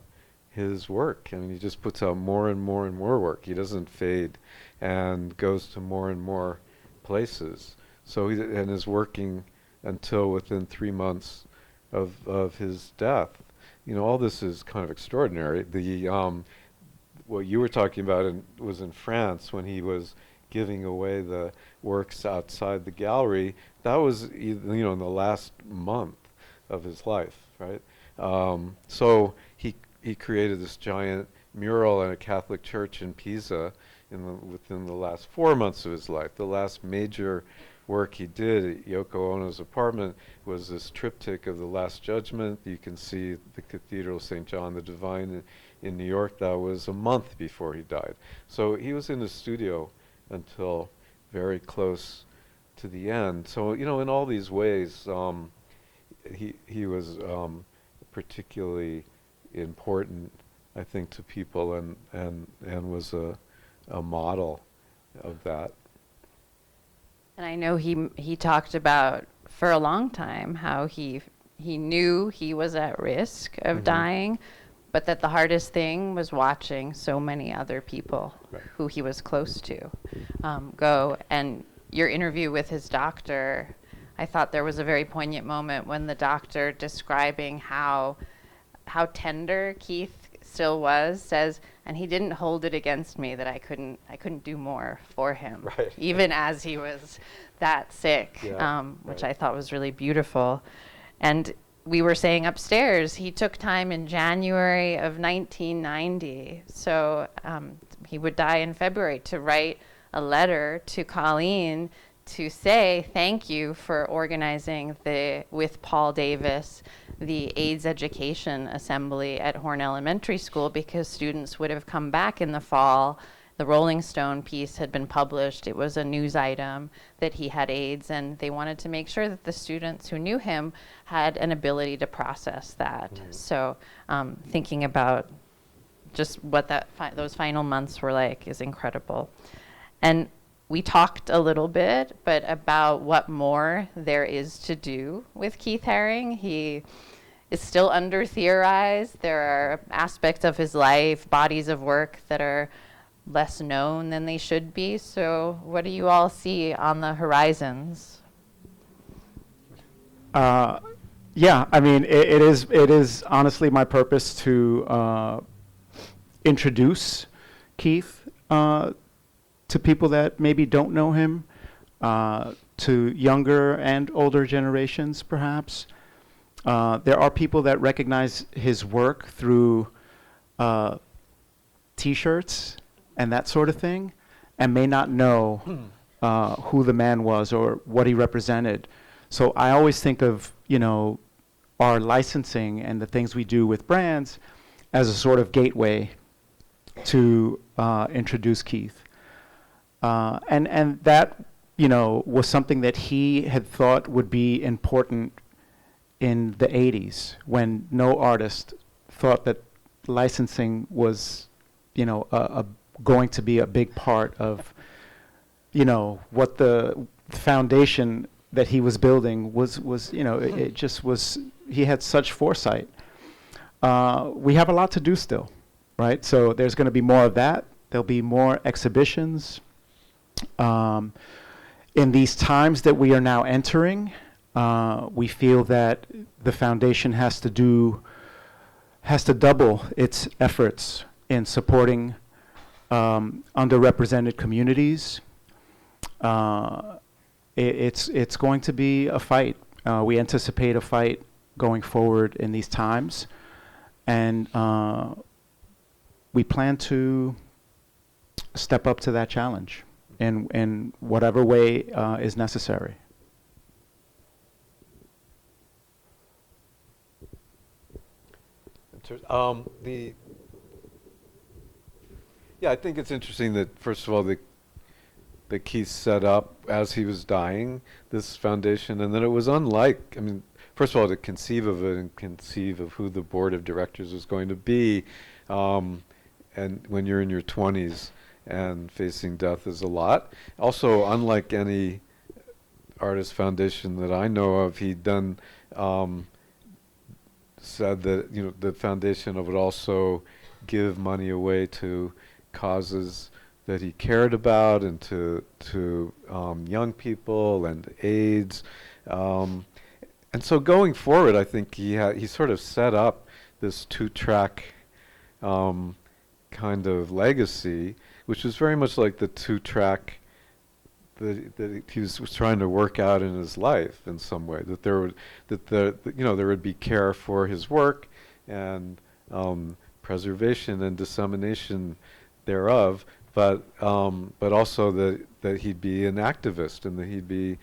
his work. I mean, he just puts out more and more and more work. He doesn't fade, and goes to more and more places. So and is working until within 3 months of his death. All this is kind of extraordinary. What you were talking about was in France, when he was giving away the works outside the gallery. That was in the last month of his life, right? So he created this giant mural in a Catholic church in Pisa within the last 4 months of his life. The last major work he did at Yoko Ono's apartment was this triptych of the Last Judgment. You can see the Cathedral of St. John the Divine in New York. That was a month before he died. So he was in the studio until very close to the end. So, in all these ways, he was particularly important, I think, to people, and was a model of that. And I know he talked about for a long time how he knew he was at risk of dying, but that the hardest thing was watching so many other people who he was close to go. And your interview with his doctor, I thought there was a very poignant moment when the doctor, describing how tender Keith still was, says, and he didn't hold it against me that I couldn't do more for him, even as he was that sick, which I thought was really beautiful. And we were saying upstairs, he took time in January of 1990, so he would die in February, to write a letter to Colleen to say thank you for organizing with Paul Davis, the AIDS Education Assembly at Horn Elementary School, because students would have come back in the fall. The Rolling Stone piece had been published. It was a news item that he had AIDS, and they wanted to make sure that the students who knew him had an ability to process that. So thinking about just what those final months were like is incredible. And we talked a little bit, but about what more there is to do with Keith Haring. He is still under-theorized. There are aspects of his life, bodies of work that are less known than they should be. So what do you all see on the horizons? Yeah, I mean, it is honestly my purpose to introduce Keith to people that maybe don't know him, to younger and older generations, perhaps. There are people that recognize his work through T-shirts and that sort of thing, and may not know who the man was or what he represented. So I always think of, our licensing and the things we do with brands as a sort of gateway to introduce Keith. And that, was something that he had thought would be important in the 80s, when no artist thought that licensing was, going to be a big part of, what the foundation that he was building was, it just was, he had such foresight. We have a lot to do still, right? So there's going to be more of that. There'll be more exhibitions. In these times that we are now entering, we feel that the foundation has to double its efforts in supporting underrepresented communities. It's going to be a fight. We anticipate a fight going forward in these times, and we plan to step up to that challenge in whatever way is necessary. I think it's interesting that, first of all, that Keith set up, as he was dying, this foundation, and then it was unlike, first of all, to conceive of it and conceive of who the board of directors was going to be, and when you're in your 20s and facing death is a lot. Also, unlike any artist foundation that I know of, he'd done, said that, the foundation would also give money away to causes that he cared about, and to young people and AIDS. And so going forward, I think he sort of set up this 2-track kind of legacy, which was very much like the 2-track that he was trying to work out in his life in some way. That there would be care for his work, and preservation and dissemination thereof, but also that he'd be an activist, and that he'd be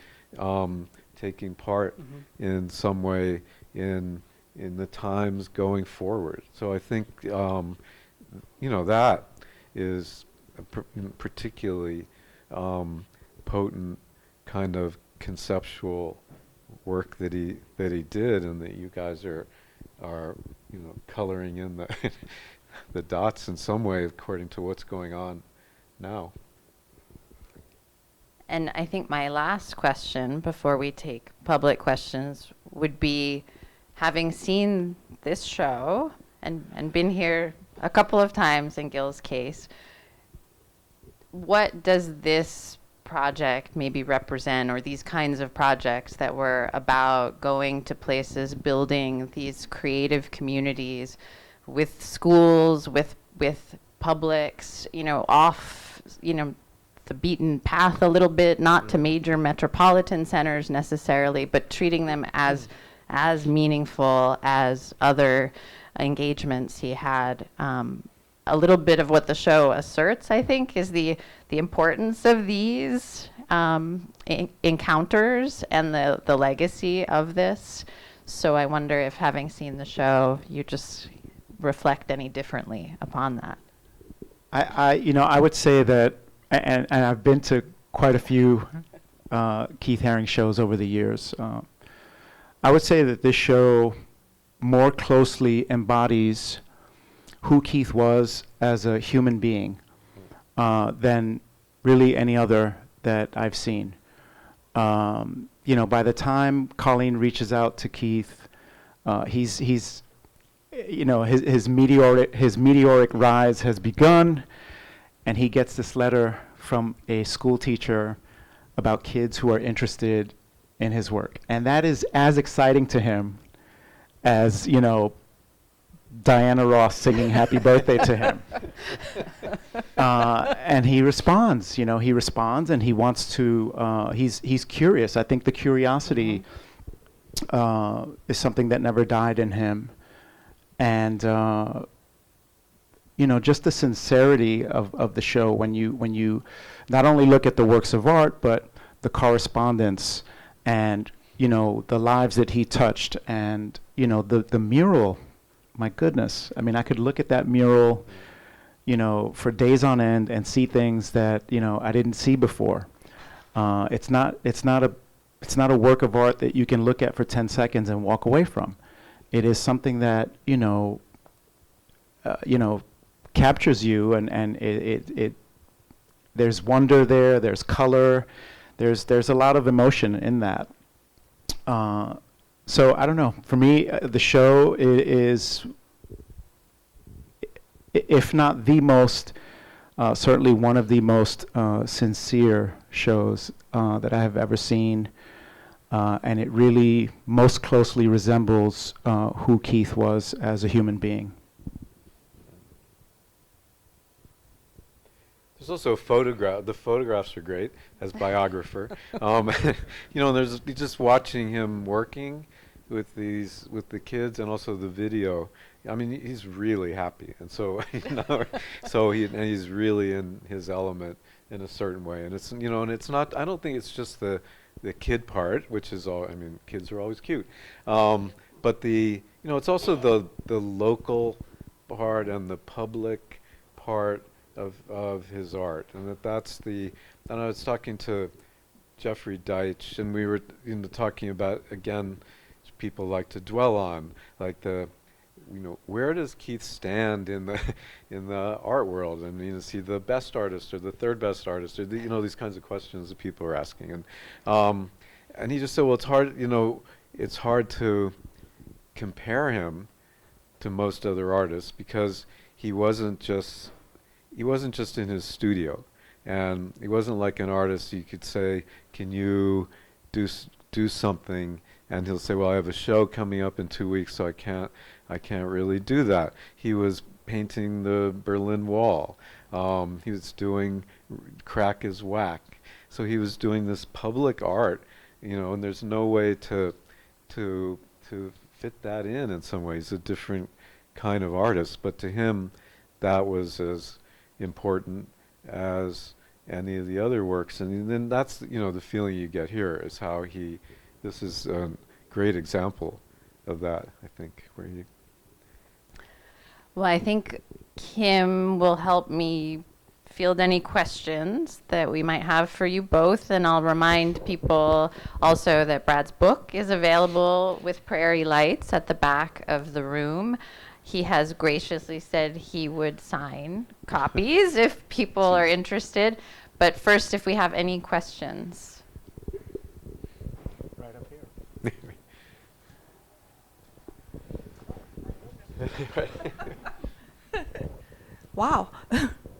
taking part in some way in the times going forward. So I think that is a particularly potent kind of conceptual work that he did, and that you guys are coloring in the dots in some way according to what's going on now. And I think my last question before we take public questions would be, having seen this show and been here a couple of times in Gil's case, what does this project maybe represent, or these kinds of projects that were about going to places, building these creative communities with schools, with publics, off, the beaten path a little bit, not to major metropolitan centers necessarily, but treating them as meaningful as other engagements he had. A little bit of what the show asserts, I think, is the importance of these encounters and the legacy of this. So I wonder if, having seen the show, you just reflect any differently upon that. I would say that, and I've been to quite a few Keith Haring shows over the years. I would say that this show more closely embodies who Keith was as a human being than really any other that I've seen. By the time Colleen reaches out to Keith, he's his meteoric rise has begun, and he gets this letter from a school teacher about kids who are interested in his work, and that is as exciting to him as Diana Ross singing happy birthday to him. And he responds, and he wants to, he's curious. I think the curiosity is something that never died in him. And just the sincerity of the show when you not only look at the works of art, but the correspondence and the lives that he touched, and the mural. My goodness, I mean, I could look at that mural, for days on end and see things that I didn't see before. It's not a work of art that you can look at for 10 seconds and walk away from. It is something that captures you, and it there's wonder there, there's color, there's a lot of emotion in that. So I don't know. For me, the show is, if not the most, certainly one of the most sincere shows that I have ever seen, and it really most closely resembles who Keith was as a human being. There's also a photograph. The photographs are great as biographer. There's just watching him working with the kids, and also the video. I mean, he's really happy, and so he's really in his element in a certain way. And it's and it's not. I don't think it's just the kid part, which is all. I mean, kids are always cute, but it's also the local part and the public part of his art, and that's and I was talking to Jeffrey Deitch, and we were talking about, again, people like to dwell on, like where does Keith stand in the art world? I mean, is he the best artist or the third best artist, or these kinds of questions that people are asking, and he just said, well, it's hard to compare him to most other artists, because he wasn't just in his studio, and he wasn't like an artist you could say, can you do something, and he'll say, well, I have a show coming up in 2 weeks, so I can't really do that. He was painting the Berlin Wall. He was doing Crack is Whack. So he was doing this public art, and there's no way to fit that in some ways. A different kind of artist, but to him, that was as important as any of the other works. And then that's the feeling you get here is how this is a great example of that, I think, where you. Well, I think Kim will help me field any questions that we might have for you both, and I'll remind people also that Brad's book is available with Prairie Lights at the back of the room. He has graciously said he would sign copies if people are interested. But first, if we have any questions. Right up here. Wow.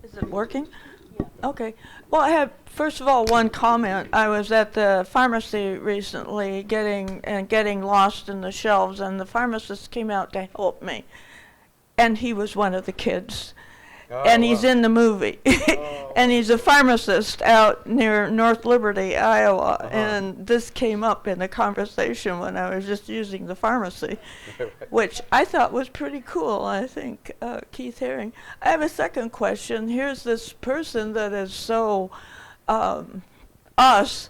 Is it working? Yeah. Okay. Well, I have, first of all, one comment. I was at the pharmacy recently getting lost in the shelves, and the pharmacist came out to help me. And he was one of the kids. Oh, and he's in the movie. And he's a pharmacist out near North Liberty, Iowa. Uh-huh. And this came up in the conversation when I was just using the pharmacy, which I thought was pretty cool, I think, Keith Haring. I have a second question. Here's this person that is so us,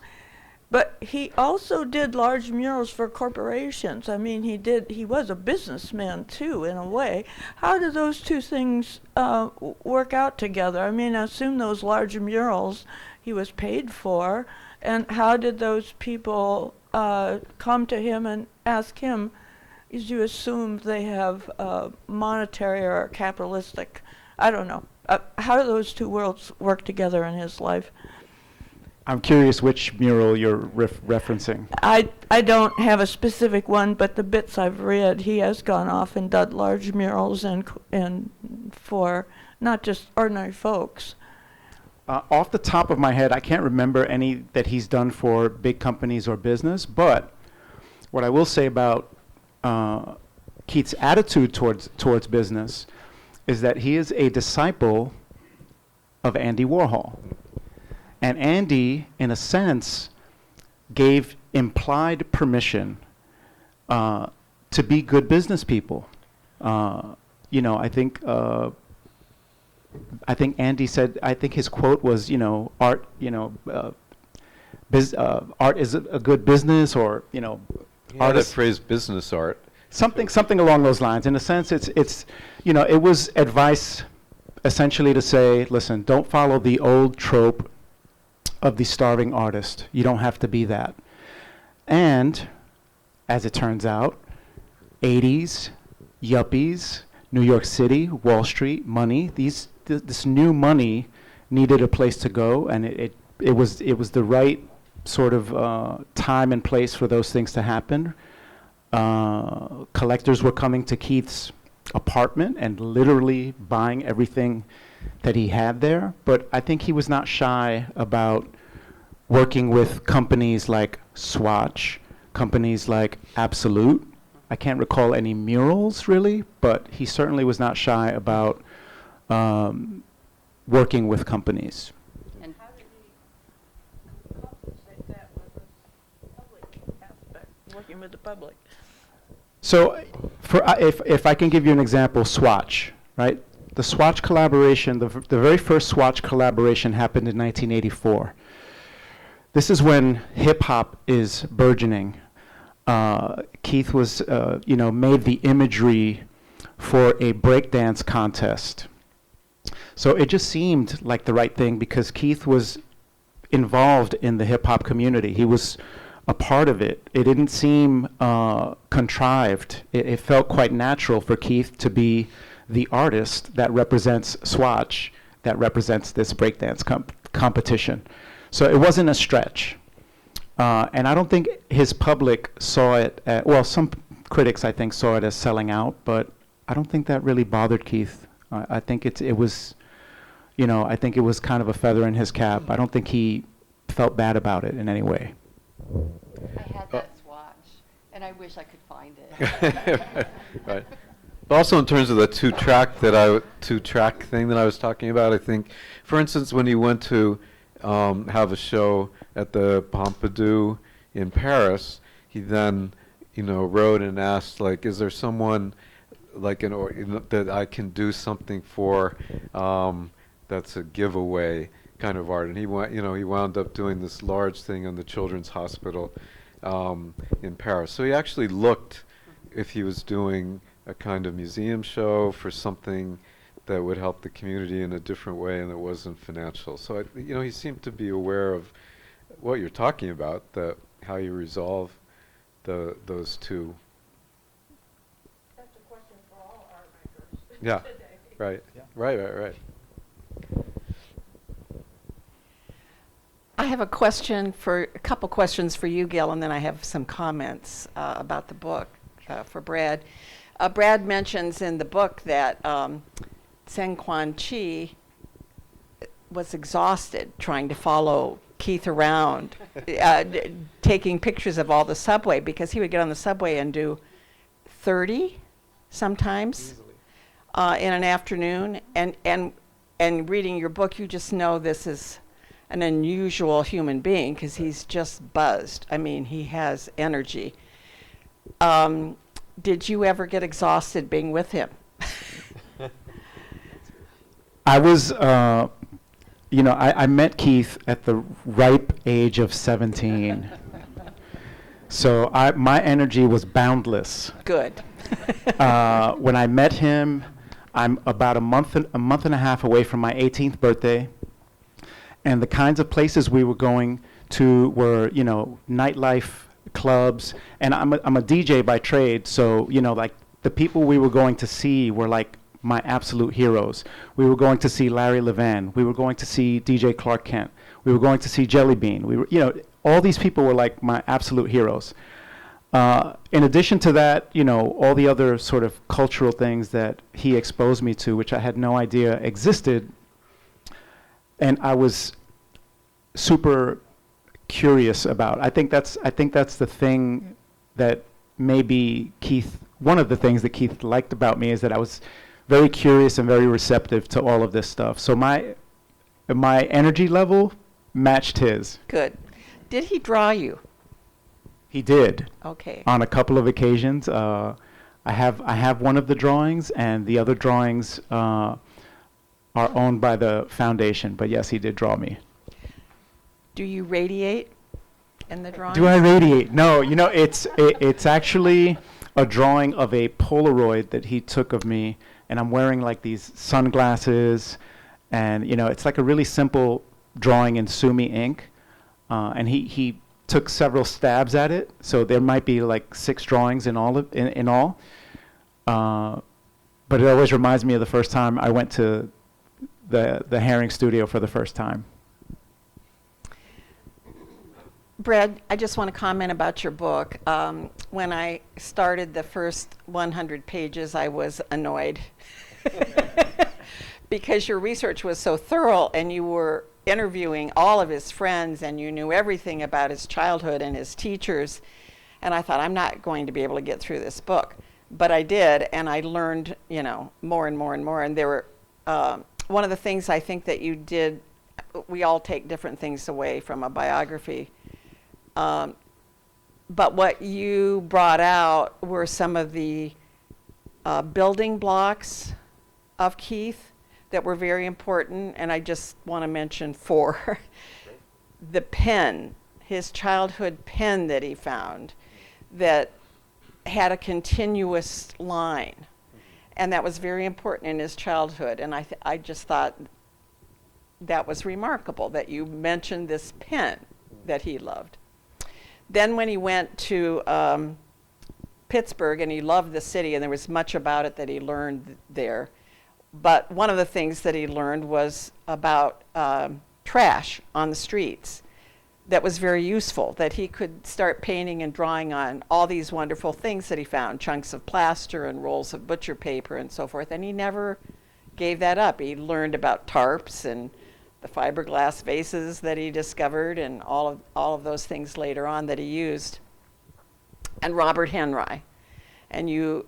but he also did large murals for corporations. I mean, he was a businessman too, in a way. How do those two things work out together? I mean, I assume those large murals he was paid for, and how did those people come to him and ask him? Is you assume they have monetary or capitalistic, I don't know. How do those two worlds work together in his life? I'm curious which mural you're referencing. I don't have a specific one, but the bits I've read, he has gone off and done large murals and for not just ordinary folks. Off the top of my head, I can't remember any that he's done for big companies or business, but what I will say about Keith's attitude towards business is that he is a disciple of Andy Warhol. And Andy, in a sense, gave implied permission to be good business people. You know, I think Andy said, I think his quote was, you know, art, you know, art is a good business, or, you know, Yeah, that phrase, business art. something along those lines. In a sense, it's, you know, it was advice essentially to say, listen, don't follow the old trope of the starving artist. You don't have to be that. And as it turns out, 80s, yuppies, New York City, Wall Street, money, this new money needed a place to go, and it was the right sort of time and place for those things to happen. Collectors were coming to Keith's apartment and literally buying everything that he had there, but I think he was not shy about working with companies like Swatch, companies like Absolute. I can't recall any murals really, but he certainly was not shy about working with companies. And How did he compensate that with the public aspect, working with the public? So, if I can give you an example, Swatch, right? The Swatch collaboration, the very first Swatch collaboration happened in 1984. This is when hip hop is burgeoning. Keith was, you know, made the imagery for a breakdance contest. So it just seemed like the right thing because Keith was involved in the hip hop community. He was a part of it. It didn't seem contrived. It felt quite natural for Keith to be the artist that represents Swatch, that represents this breakdance competition. So it wasn't a stretch. And I don't think his public saw it, well, some critics I think saw it as selling out, but I don't think that really bothered Keith. I think it was, you know, I think it was kind of a feather in his cap. I don't think he felt bad about it in any way. I had that Swatch, and I wish I could find it. Right. Also, in terms of the two-track thing that I was talking about, I think, for instance, when he went to have a show at the Pompidou in Paris, he then, you know, wrote and asked, like, is there someone like that I can do something for that's a giveaway kind of art? And he wound up doing this large thing on the Children's Hospital in Paris. So he actually looked if he was doing a kind of museum show for something that would help the community in a different way and that wasn't financial. So he seemed to be aware of what you're talking about, how you resolve those two. That's a question for all art makers Yeah, today. right, Yeah. right. I have a couple questions for you, Gil, and then I have some comments about the book for Brad. Brad mentions in the book that Tseng Quan Chi was exhausted trying to follow Keith around, taking pictures of all the subway, because he would get on the subway and do 30 sometimes in an afternoon. And reading your book, you just know this is an unusual human being because he's just buzzed. I mean, he has energy. Did you ever get exhausted being with him? I was, I met Keith at the ripe age of 17. So my energy was boundless. Good. When I met him, I'm about a month and a half away from my 18th birthday. And the kinds of places we were going to were, nightlife clubs. And I'm a DJ by trade, so, like the people we were going to see were like my absolute heroes. We were going to see Larry Levan. We were going to see DJ Clark Kent. We were going to see Jelly Bean. We were, all these people were like my absolute heroes. In addition to that, all the other sort of cultural things that he exposed me to, which I had no idea existed, and I was super curious about. I think that's the thing that maybe one of the things that Keith liked about me is that I was very curious and very receptive to all of this stuff. So my energy level matched his. Good. Did he draw you? He did. Okay. On a couple of occasions. I have one of the drawings, and the other drawings are owned by the foundation. But yes, he did draw me. Do you radiate in the drawing? Do I radiate? No, it's actually a drawing of a Polaroid that he took of me, and I'm wearing like these sunglasses, and it's like a really simple drawing in Sumi ink, and he took several stabs at it, so there might be like 6 drawings in all. But it always reminds me of the first time I went to the Haring studio for the first time. Brad, I just want to comment about your book. When I started the first 100 pages, I was annoyed because your research was so thorough, and you were interviewing all of his friends, and you knew everything about his childhood and his teachers. And I thought, I'm not going to be able to get through this book. But I did, and I learned, more and more and more. And there were, one of the things I think that you did, we all take different things away from a biography. But what you brought out were some of the building blocks of Keith that were very important, and I just want to mention 4. The pen, his childhood pen that he found, that had a continuous line, and that was very important in his childhood, and I just thought that was remarkable that you mentioned this pen that he loved. Then when he went to Pittsburgh, and he loved the city, and there was much about it that he learned there. But one of the things that he learned was about trash on the streets. That was very useful, that he could start painting and drawing on all these wonderful things that he found, chunks of plaster and rolls of butcher paper and so forth. And he never gave that up. He learned about tarps and the fiberglass vases that he discovered, and all of those things later on that he used. And Robert Henry. And you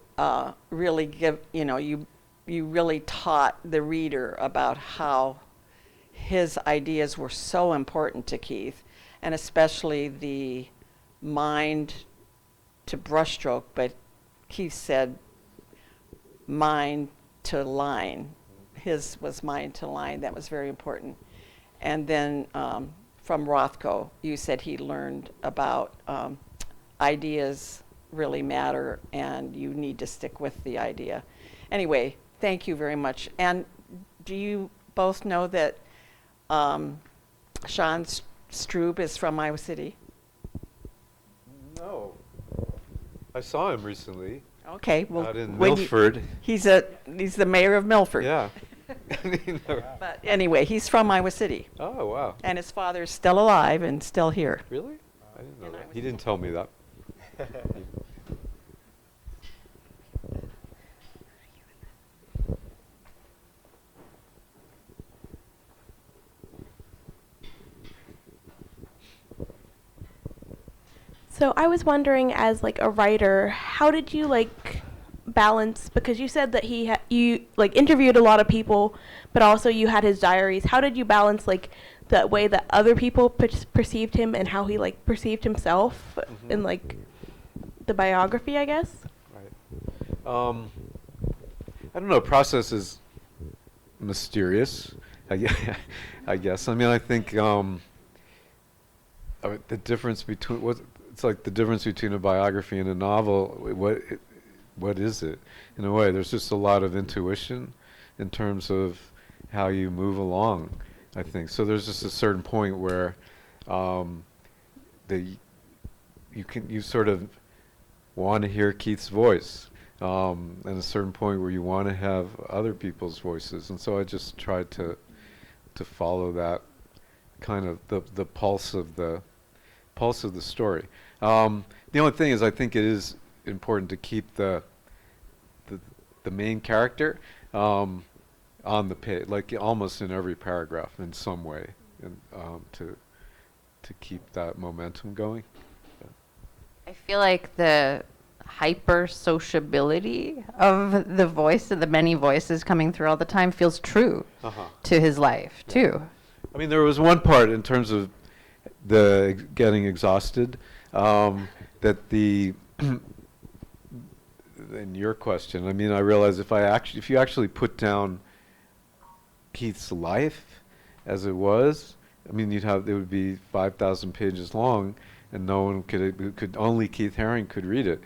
really you really taught the reader about how his ideas were so important to Keith, and especially the mind to brushstroke, but Keith said mind to line. His was mind to line. That was very important. And then from Rothko, you said he learned about ideas really matter, and you need to stick with the idea. Anyway, thank you very much. And do you both know that Sean Strube is from Iowa City? No. I saw him recently. Okay, well, Out in when Milford. he's the mayor of Milford. Yeah. But anyway, he's from Iowa City, Oh, wow. and his father's still alive and still here. Really? I didn't know And I that. was He didn't tell me that. So I was wondering, as like a writer, how did you like balance, because you said that you like interviewed a lot of people, but also you had his diaries. How did you balance like the way that other people perceived him and how he like perceived himself in like the biography, I guess? Right. I don't know. Process is mysterious. I guess. I mean, I think the difference between it's like the difference between a biography and a novel. What is it? In a way, there's just a lot of intuition in terms of how you move along, I think. So there's just a certain point where you sort of want to hear Keith's voice, and a certain point where you want to have other people's voices. And so I just tried to follow that kind of the pulse of the story. The only thing is, I think it is important to keep the main character on the page, like almost in every paragraph in some way, and to keep that momentum going. I feel like the hyper sociability of the voice, of the many voices coming through all the time, feels true to his life too. I mean, there was one part in terms of the getting exhausted. that the in your question, I mean, I realize if you actually put down Keith's life as it was, I mean, it would be 5,000 pages long, and no one could only Keith Haring could read it,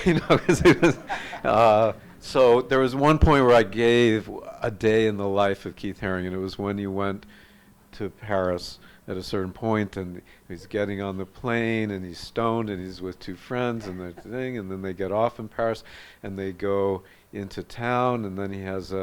you know, 'cause it was, so there was one point where I gave a day in the life of Keith Haring, and it was when he went to Paris at a certain point, and he's getting on the plane, and he's stoned, and he's with two friends, and the thing, and then they get off in Paris, and they go into town, and then he has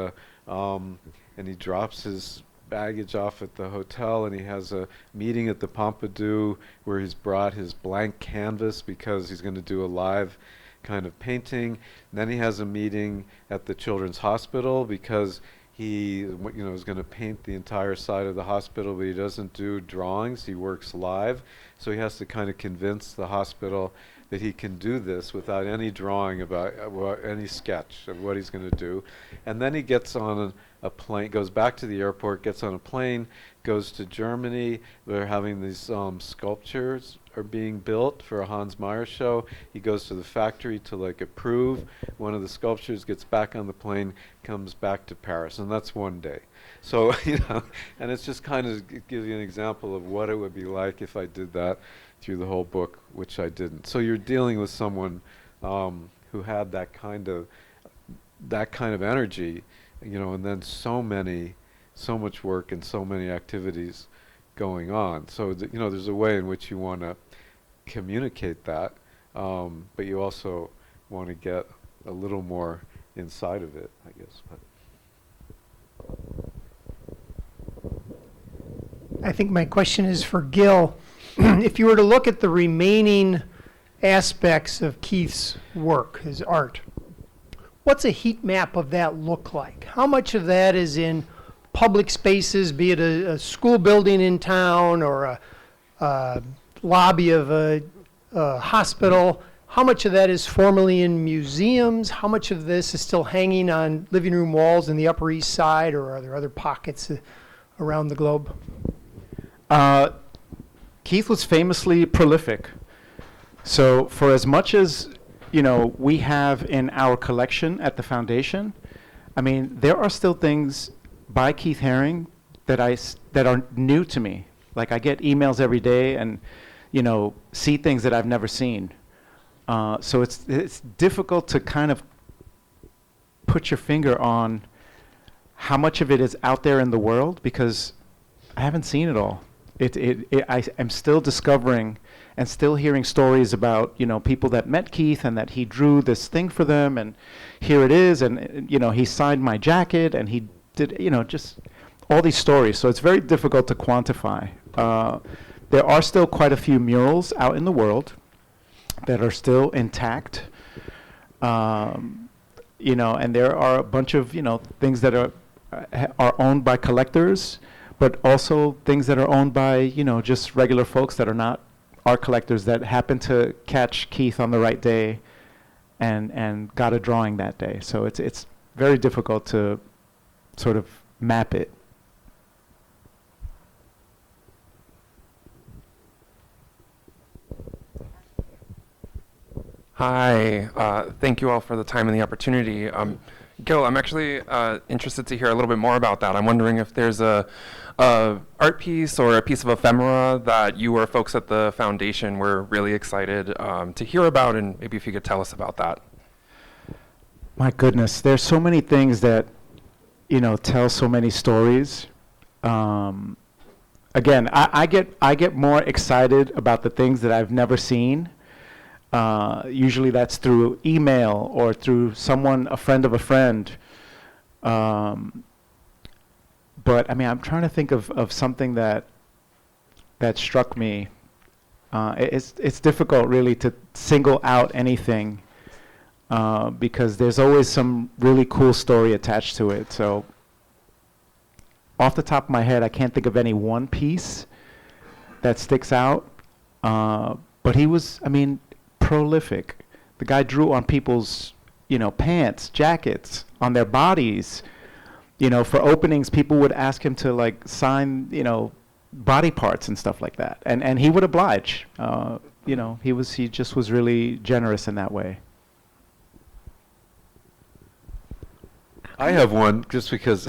and he drops his baggage off at the hotel, and he has a meeting at the Pompidou where he's brought his blank canvas because he's going to do a live kind of painting. And then he has a meeting at the Children's Hospital because he is going to paint the entire side of the hospital, but he doesn't do drawings, he works live. So he has to kind of convince the hospital that he can do this without any drawing about any sketch of what he's going to do. And then he gets on a plane, goes back to the airport, gets on a plane, goes to Germany. They're having these sculptures are being built for a Hans Meyer show. He goes to the factory to approve one of the sculptures, gets back on the plane, comes back to Paris, and that's one day. So, and it's just kind of gives you an example of what it would be like if I did that through the whole book, which I didn't. So you're dealing with someone who had that kind of energy, and then so much work and so many activities going on. So there's a way in which you want to communicate that, but you also want to get a little more inside of it, I guess. I think my question is for Gil. If you were to look at the remaining aspects of Keith's work, his art, what's a heat map of that look like? How much of that is in public spaces, be it a school building in town or a lobby of a hospital? How much of that is formally in museums? How much of this is still hanging on living room walls in the Upper East Side, or are there other pockets around the globe? Keith was famously prolific. So for as much as we have in our collection at the foundation, I mean, there are still things by Keith Haring that are new to me. Like I get emails every day and see things that I've never seen. So it's difficult to kind of put your finger on how much of it is out there in the world, because I haven't seen it all. I'm still discovering and still hearing stories about people that met Keith and that he drew this thing for them, and here it is, and he signed my jacket, and he did just all these stories. So it's very difficult to quantify. There are still quite a few murals out in the world that are still intact, and there are a bunch of things that are owned by collectors, but also things that are owned by just regular folks that are not art collectors that happen to catch Keith on the right day and got a drawing that day. So it's very difficult to sort of map it. Hi, thank you all for the time and the opportunity. Gil, I'm actually interested to hear a little bit more about that. I'm wondering if there's a art piece or a piece of ephemera that you or folks at the foundation were really excited to hear about, and maybe if you could tell us about that. My goodness, there's so many things that tell so many stories. Again, I get more excited about the things that I've never seen. Usually that's through email or through a friend of a friend. But I mean, I'm trying to think of something that struck me. It's difficult really to single out anything because there's always some really cool story attached to it. So off the top of my head, I can't think of any one piece that sticks out. But he was, prolific. The guy drew on people's, pants, jackets, on their bodies. For openings, people would ask him to sign, body parts and stuff like that. And he would oblige. he just was really generous in that way. I have one just because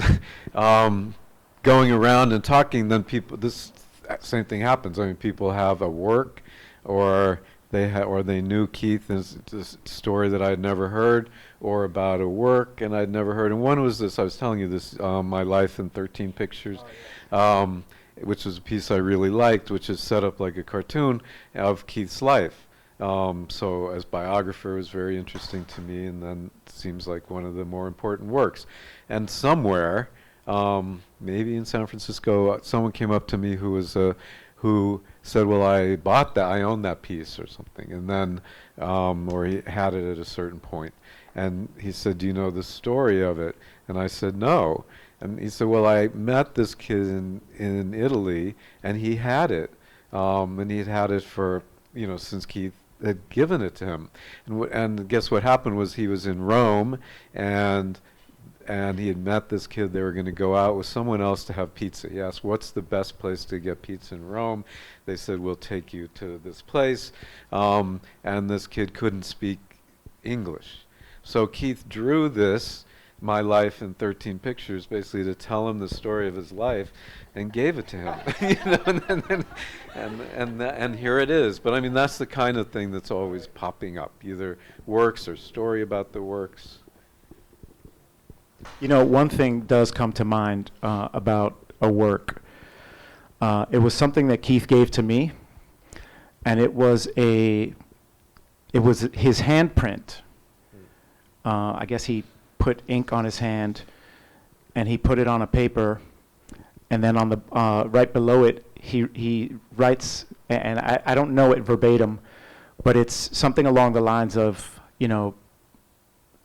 going around and talking, then this same thing happens. I mean, people have a work, or they knew Keith as this story that I'd never heard, or about a work and I'd never heard. And one was this, I was telling you this, My Life in 13 Pictures, which was a piece I really liked, which is set up like a cartoon of Keith's life. So as biographer, it was very interesting to me, and then it seems like one of the more important works. And somewhere, maybe in San Francisco, someone came up to me who said, well, I bought that, I own that piece or something, and then, or he had it at a certain point. And he said, do you know the story of it? And I said, no. And he said, well, I met this kid in Italy, and he had it. And he had it for, since Keith had given it to him. And guess what happened was he was in Rome, and he had met this kid. They were going to go out with someone else to have pizza. He asked, what's the best place to get pizza in Rome? They said, we'll take you to this place. And this kid couldn't speak English. So Keith drew this, My Life in 13 Pictures, basically to tell him the story of his life, and gave it to him. And here it is. But I mean, that's the kind of thing that's always popping up, either works or story about the works. One thing does come to mind about a work. It was something that Keith gave to me, and it was his handprint. I guess he put ink on his hand, and he put it on a paper, and then on the right below it, he writes, and I don't know it verbatim, but it's something along the lines of,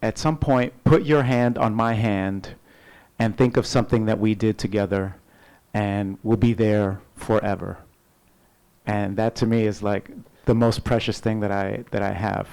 at some point, put your hand on my hand and think of something that we did together, and we'll be there forever. And that to me is like the most precious thing that I have.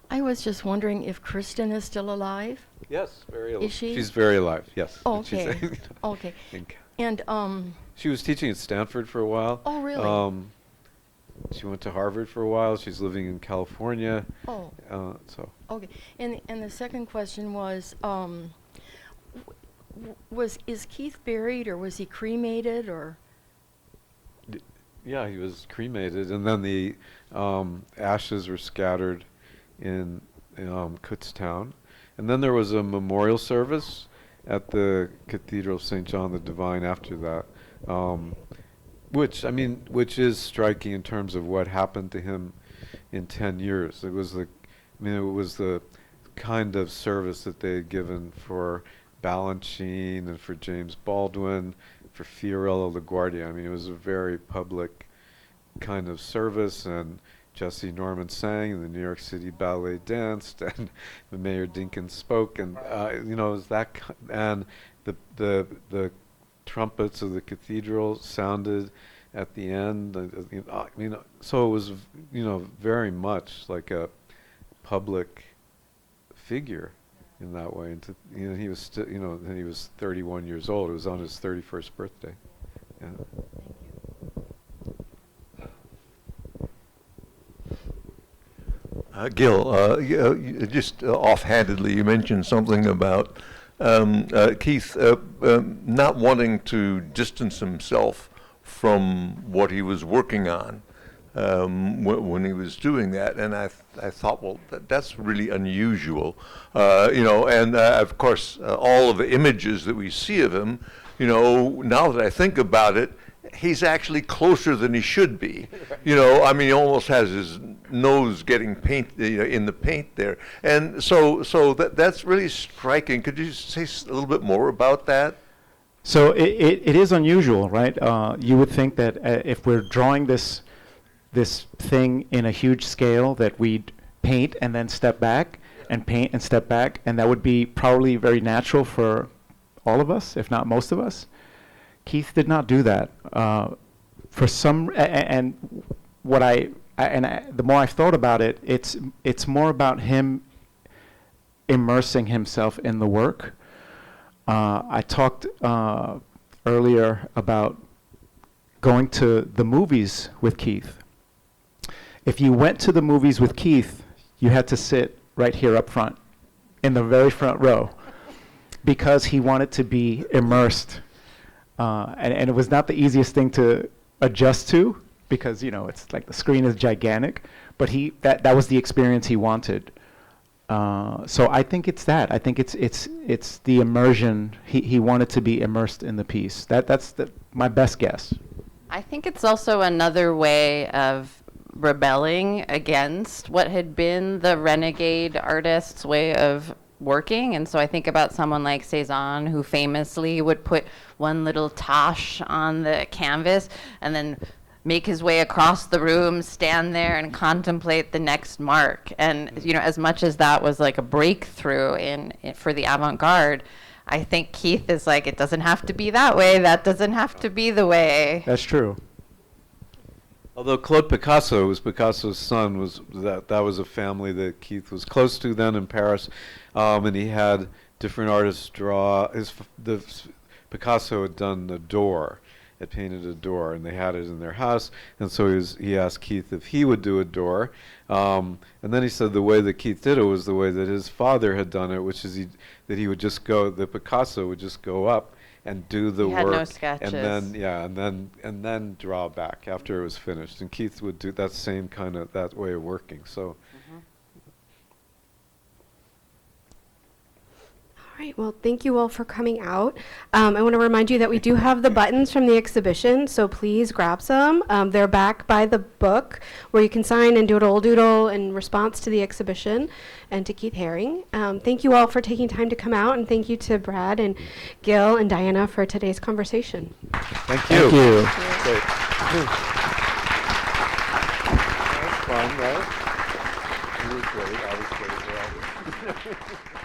I was just wondering if Kristen is still alive? Yes, very alive. Is she? She's very alive, yes. Oh, okay. Okay. And she was teaching at Stanford for a while. Oh, really? She went to Harvard for a while. She's living in California. Oh. So. Okay. And the second question was, is Keith buried, or was he cremated, or? Yeah, he was cremated, and then the ashes were scattered in Kutztown. And then there was a memorial service at the Cathedral of St. John the Divine after that, which is striking in terms of what happened to him in 10 years. It was the kind of service that they had given for Balanchine and for James Baldwin, for Fiorello LaGuardia. I mean, it was a very public kind of service, and Jesse Norman sang, and the New York City Ballet danced, and the Mayor Dinkins spoke, and it was that, and the trumpets of the cathedral sounded at the end. So it was, very much like a public figure in that way. And he was he was 31 years old. It was on his 31st birthday. Yeah. Gil, just offhandedly, you mentioned something about Keith not wanting to distance himself from what he was working on when he was doing that, and I thought, well, that's really unusual, and of course, all of the images that we see of him, now that I think about it, he's actually closer than he should be. He almost has his nose getting paint, in the paint there. And so that's really striking. Could you say a little bit more about that? So it is unusual, right? You would think that if we're drawing this thing in a huge scale, that we'd paint and then step back and paint and step back, and that would be probably very natural for all of us, if not most of us. Keith did not do that. And what I the more I've thought about it, it's more about him immersing himself in the work. I talked earlier about going to the movies with Keith. If you went to the movies with Keith, you had to sit right here up front, in the very front row, because he wanted to be immersed. And it was not the easiest thing to adjust to, because, you know, it's like the screen is gigantic, but that was the experience he wanted. So I think it's that. I think it's the immersion. He wanted to be immersed in the piece. That's my best guess. I think it's also another way of rebelling against what had been the renegade artist's way of working. And so I think about someone like Cezanne, who famously would put one little tache on the canvas and then make his way across the room, stand there and contemplate the next mark. And, you know, as much as that was like a breakthrough for the avant-garde, I think Keith is like, it doesn't have to be that way. That doesn't have to be the way. That's true. Although Claude Picasso was Picasso's son, that was a family that Keith was close to then in Paris, and he had different artists draw. Picasso had done a door, had painted a door, and they had it in their house, and so he asked Keith if he would do a door, and then he said the way that Keith did it was the way that his father had done it, which is that Picasso would just go up and do the work, had no sketches. and then draw back after it was finished. And Keith would do that same kind of that way of working. So. All right, well, thank you all for coming out. I want to remind you that we do have the buttons from the exhibition, so please grab some. They're back by the book, where you can sign and doodle in response to the exhibition and to Keith Haring. Thank you all for taking time to come out, and thank you to Brad and Gil and Diana for today's conversation. Thank you. Thank you. Great. That was fun, right? You were great. I was great.